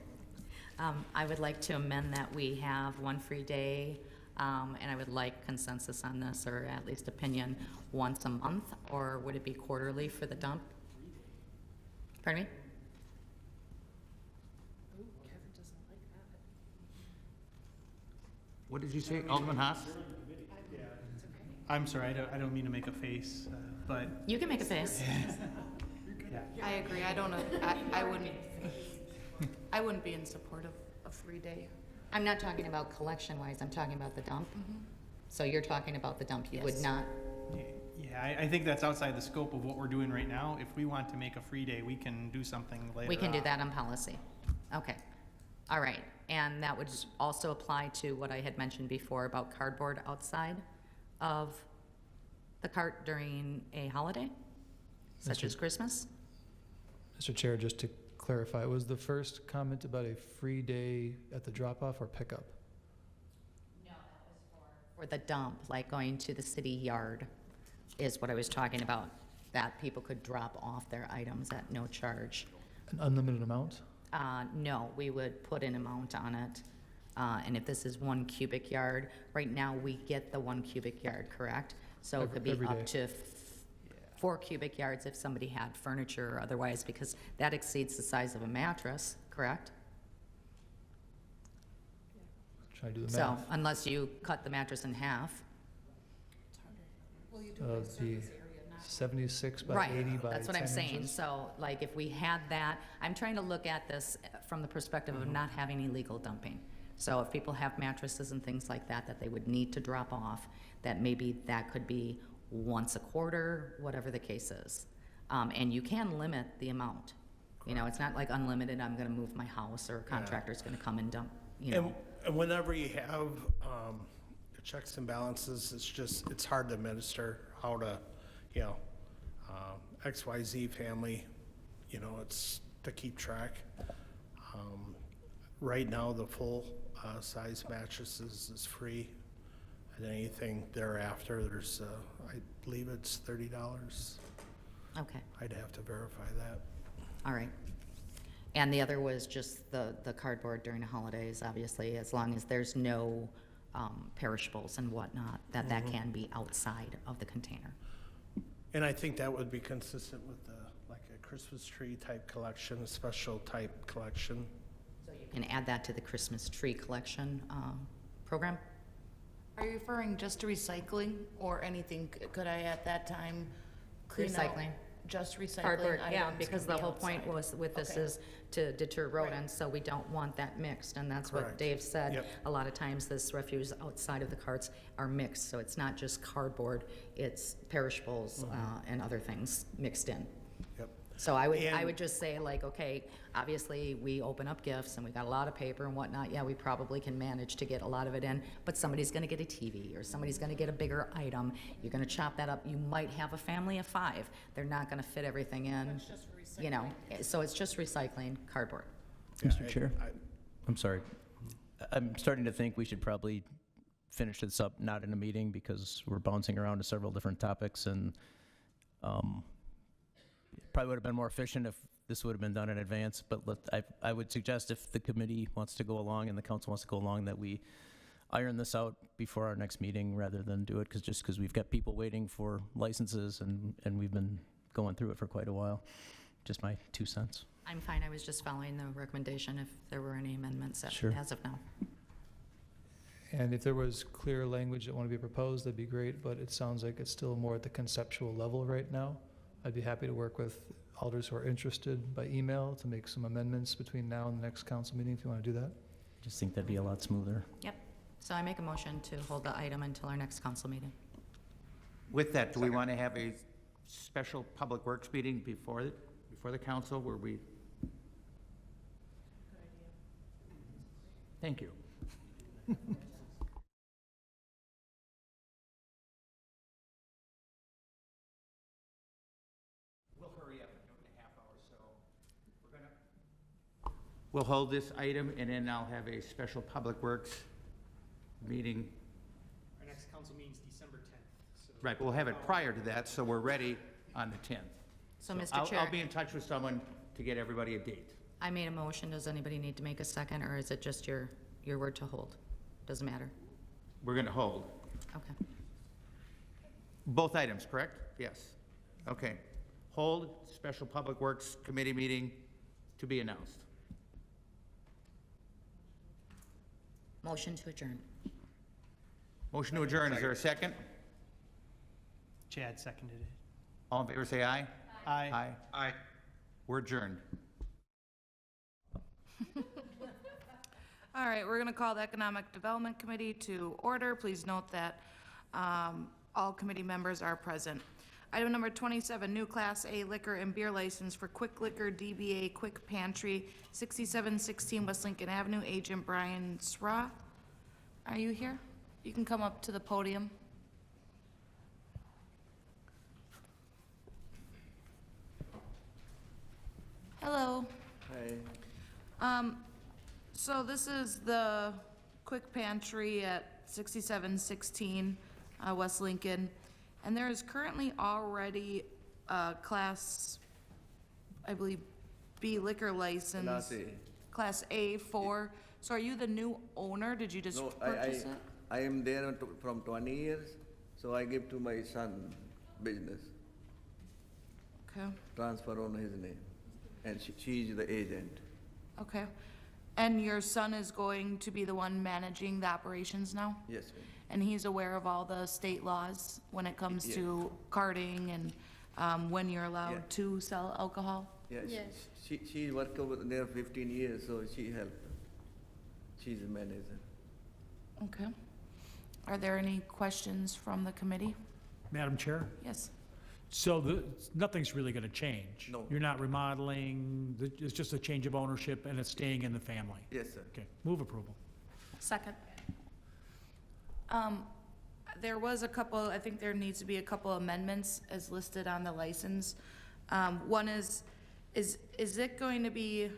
I would like to amend that we have one free day, and I would like consensus on this, or at least opinion, once a month, or would it be quarterly for the dump? Pardon me? What did you say, Alderman Haas? I'm sorry, I don't mean to make a face, but. You can make a face. I agree. I wouldn't be in support of a free day. I'm not talking about collection-wise, I'm talking about the dump. So you're talking about the dump, you would Yes. not, Yeah, I think that's outside the scope of what we're doing right now. If we want to make a free day, we can do something later we can do on. that on policy. Okay, all right. And that would also apply to what I had mentioned before about cardboard outside of the cart during a holiday, such as Christmas? Mr. Chair, just to clarify, was the first comment about a free day at the drop-off or pickup? No, that was for the dump, like going to the city yard is what I was talking about, that people could drop off their items at no charge. An unlimited amount? No, we would put an amount on it. And if this is 1 cubic yard, right now we get the 1 cubic yard, correct? So it could be Every up day. to 4 cubic yards if somebody had furniture or otherwise, because that exceeds the size of a mattress, correct? Try to do the So math. unless you cut the mattress in half. The 76 by Right, 80 by that's what I'm 10 saying. inches. So like if we had that, I'm trying to look at this from the perspective of not having illegal dumping. So if people have mattresses and things like that, that they would need to drop off, that maybe that could be once a quarter, whatever the case is. And you can limit the amount. You know, it's not like unlimited, I'm gonna move my house, or a contractor's gonna come and dump, you know. And whenever you have checks and balances, it's hard to administer how to, XYZ family, it's to keep track. Right now, the full size mattresses is free, and anything thereafter, there's, I believe it's $30. Okay, I'd have to verify that. all right. And the other was just the cardboard during the holidays, obviously, as long as there's no perishables and whatnot, that can be outside of the container. And I think that would be consistent with like a Christmas tree type collection, a special type collection. So you can add that to the Christmas tree collection program? Are you referring just to recycling or anything? Could I at that time clean out Recycling. just recycling Cardboard, yeah, items because can the be whole point outside. was with this Okay. is to deter rodents, so we don't want that mixed, and that's what Correct. Dave said. Yep. A lot of times this refuse outside of the carts are mixed, so it's not just cardboard, it's perishables and other things mixed in. Yep. So I And- would just say like, okay, obviously we open up gifts and we got a lot of paper and whatnot. Yeah, we probably can manage to get a lot of it in, but somebody's gonna get a TV or somebody's gonna get a bigger item. You're gonna chop that up. You might have a family of 5. They're not gonna fit everything in, you know, so it's just recycling cardboard. Mr. Chair? I'm sorry. I'm starting to think we should probably finish this up, not in a meeting, because we're bouncing around to several different topics, and probably would have been more efficient if this would have been done in advance, but I would suggest if the committee wants to go along and the council wants to go along, that we iron this out before our next meeting rather than do it, because we've got people waiting for licenses, and we've been going through it for quite a while. Just my 2 cents. I'm fine. I was just following the recommendation if there were any amendments Sure. as of now. And if there was clear language that want to be proposed, that'd be great, but it sounds like it's still more at the conceptual level right now. I'd be happy to work with alders who are interested by email to make some amendments between now and the next council meeting, if you want to do that. I just think that'd be a lot smoother. Yep. So I make a motion to hold the item until our next council meeting. With that, do we want to have a special public works meeting before the council where we? Thank you. We'll hurry up and do it in a half hour, so we'll hold this item, and then I'll have a special public works meeting. Our next council meeting is December 10th. So Right, we'll have it prior to that, so we're ready on the 10th. So, Mr. I'll Chair, be in touch with someone to get everybody a date. I made a motion. Does anybody need to make a second, or is it just your word to hold? Doesn't matter. We're going to hold. Okay. Both items, correct? Yes. Okay. Hold, special public works committee meeting to be announced. Motion to adjourn. Motion to adjourn, is there a second? Chad seconded it. All in favor, say aye. Aye. Aye. Aye. We're adjourned. All right, we're going to call the Economic Development Committee to order. Please note that all committee members are present. Item number 27, new Class A liquor and beer license for Quick Liquor DBA Quick Pantry, 6716 West Lincoln Avenue. Agent Brian Sra, are you here? You can come up to the podium. Hello. Hi. So this is the Quick Pantry at 6716 West Lincoln, and there is currently already a Class, I believe, B liquor license. Class A. Class A for, so are you the new owner? Did you just No, purchase it? I am there from 20 years, so I give to my son business, Okay, transfer on his name, and she is the agent. okay. And your son is going to be the one managing the operations now? Yes, ma'am. And he's aware of all the state laws when it comes Yes. to carting and when you're Yeah. allowed to sell alcohol? Yeah, Yes. she worked over there 15 years, so she helped. She's a manager. Okay. Are there any questions from the committee? Madam Chair? Yes. So nothing's really going to change? No. You're not remodeling, it's just a change of ownership, and it's staying in the family? Yes, sir. Okay, move approval. Second. There was a couple, I think there needs to be a couple amendments as listed on the license. One is it going to be,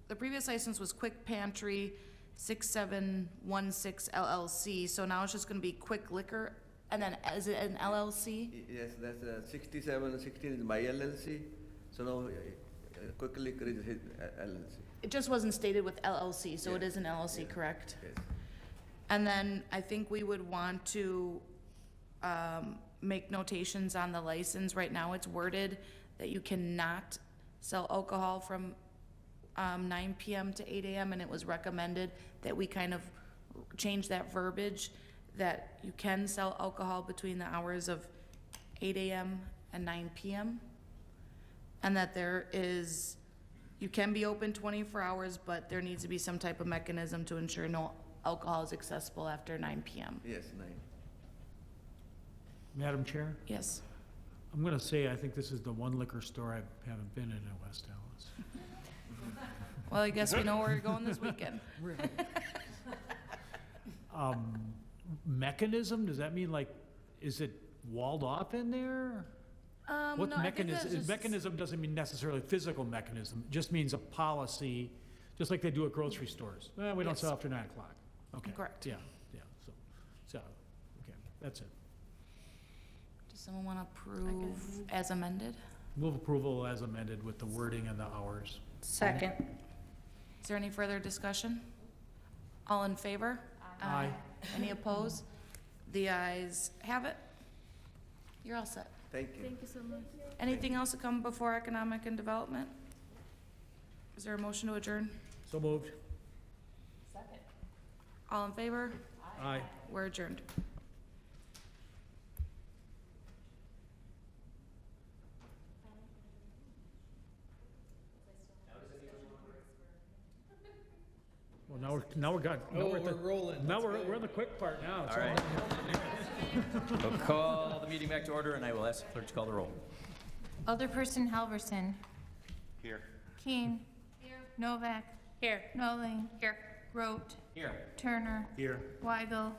the previous license was Quick Pantry 6716 LLC, so now it's just gonna be Quick Liquor, and then is it an LLC? Yes, that's 6716 is my LLC, so now Quick Liquor is his LLC. It just wasn't stated with LLC, so it Yeah. is an LLC, Yeah. correct? Yes. And then I think we would want to make notations on the license. Right now, it's worded that you cannot sell alcohol from 9 PM to 8 AM, and it was recommended that we kind of change that verbiage, that you can sell alcohol between the hours of 8 AM and 9 PM. and that you can be open 24 hours, but there needs to be some type of mechanism to ensure no alcohol is accessible after 9 PM. Yes, 9. Madam Chair, Yes. I'm going to say I think this is the one liquor store I haven't been in West Dallas. Well, I guess we know where you're going this weekend. Mechanism, does that mean like, is it walled off in there? What No, I think that's mechanism, just- mechanism doesn't mean necessarily physical mechanism, it just means a policy, just like they do at grocery stores. We don't Yes. sell after 9 o'clock. Okay. Correct. Yeah, so, okay, that's it. Does someone want to approve as amended? Move approval as amended with the wording and the hours. Second. Is there any further discussion? All in favor? Aye. Any opposed? The ayes have it. You're all set. Thank you. Thank you so much. Anything else to come before economic and development? Is there a motion to adjourn? So moved. All in favor? Aye. We're adjourned. Well, now we're good. Now we're rolling. Now we're in the quick part now. It's All right. We'll call the meeting back to order, and I will ask the clerk to call the roll. Alderperson Halverson. Here. Keen. Here. Novak. Here. Noling. Here. Grote. Here. Turner. Here. Weigel.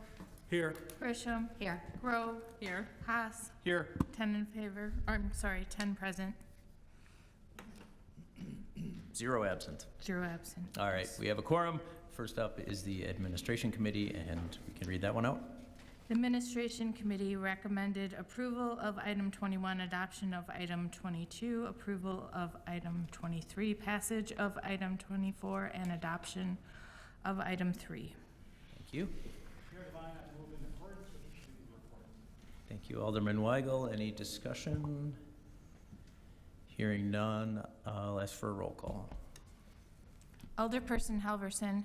Here. Grisham. Here. Grove. Here. Haas. Here. 10 in favor, I'm sorry, 10 present, 0 absent. 0 absent. All right, we have a quorum. First up is the Administration Committee, and we can read that one out. The Administration Committee recommended approval of item 21, adoption of item 22, approval of item 23, passage of item 24, and adoption of item 3. Thank you. Thank you, Alderman Weigel. Any discussion? Hearing none, I'll ask for a roll call. Alderperson Halverson.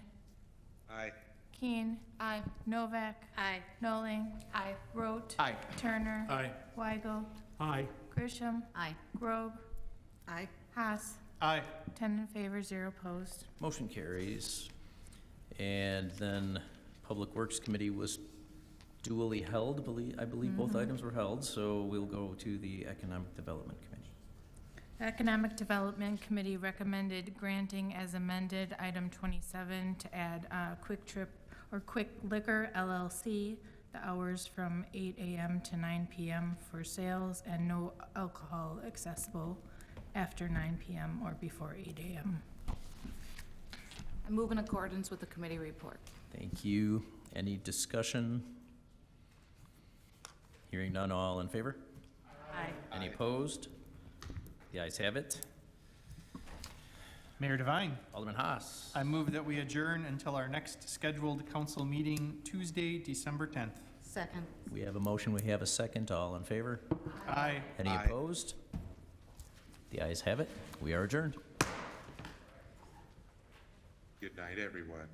Aye. Keen. Aye. Novak. Aye. Noling. Aye. Rote. Aye. Turner. Aye. Weigel. Aye. Grisham. Aye. Grove. Aye. Haas. Aye. 10 in favor, 0 opposed. Motion carries. And then Public Works Committee was duly held, I believe both items were held, so we'll go to the Economic Development Committee. Economic Development Committee recommended granting as amended item 27 to add Quick Trip or Quick Liquor LLC, the hours from 8 a.m. to 9 p.m. for sales and no alcohol accessible after 9 p.m. or before 8 a.m. I move in accordance with the committee report. Thank you. Any discussion? Hearing none, all in favor? Aye. Any opposed? The ayes have it. Mayor Devine, Alderman Haas. I move that we adjourn until our next scheduled council meeting, Tuesday, December 10th. Second. We have a motion, we have a second, all in favor? Aye. Any Aye. opposed? The ayes have it. We are adjourned. Good night, everyone.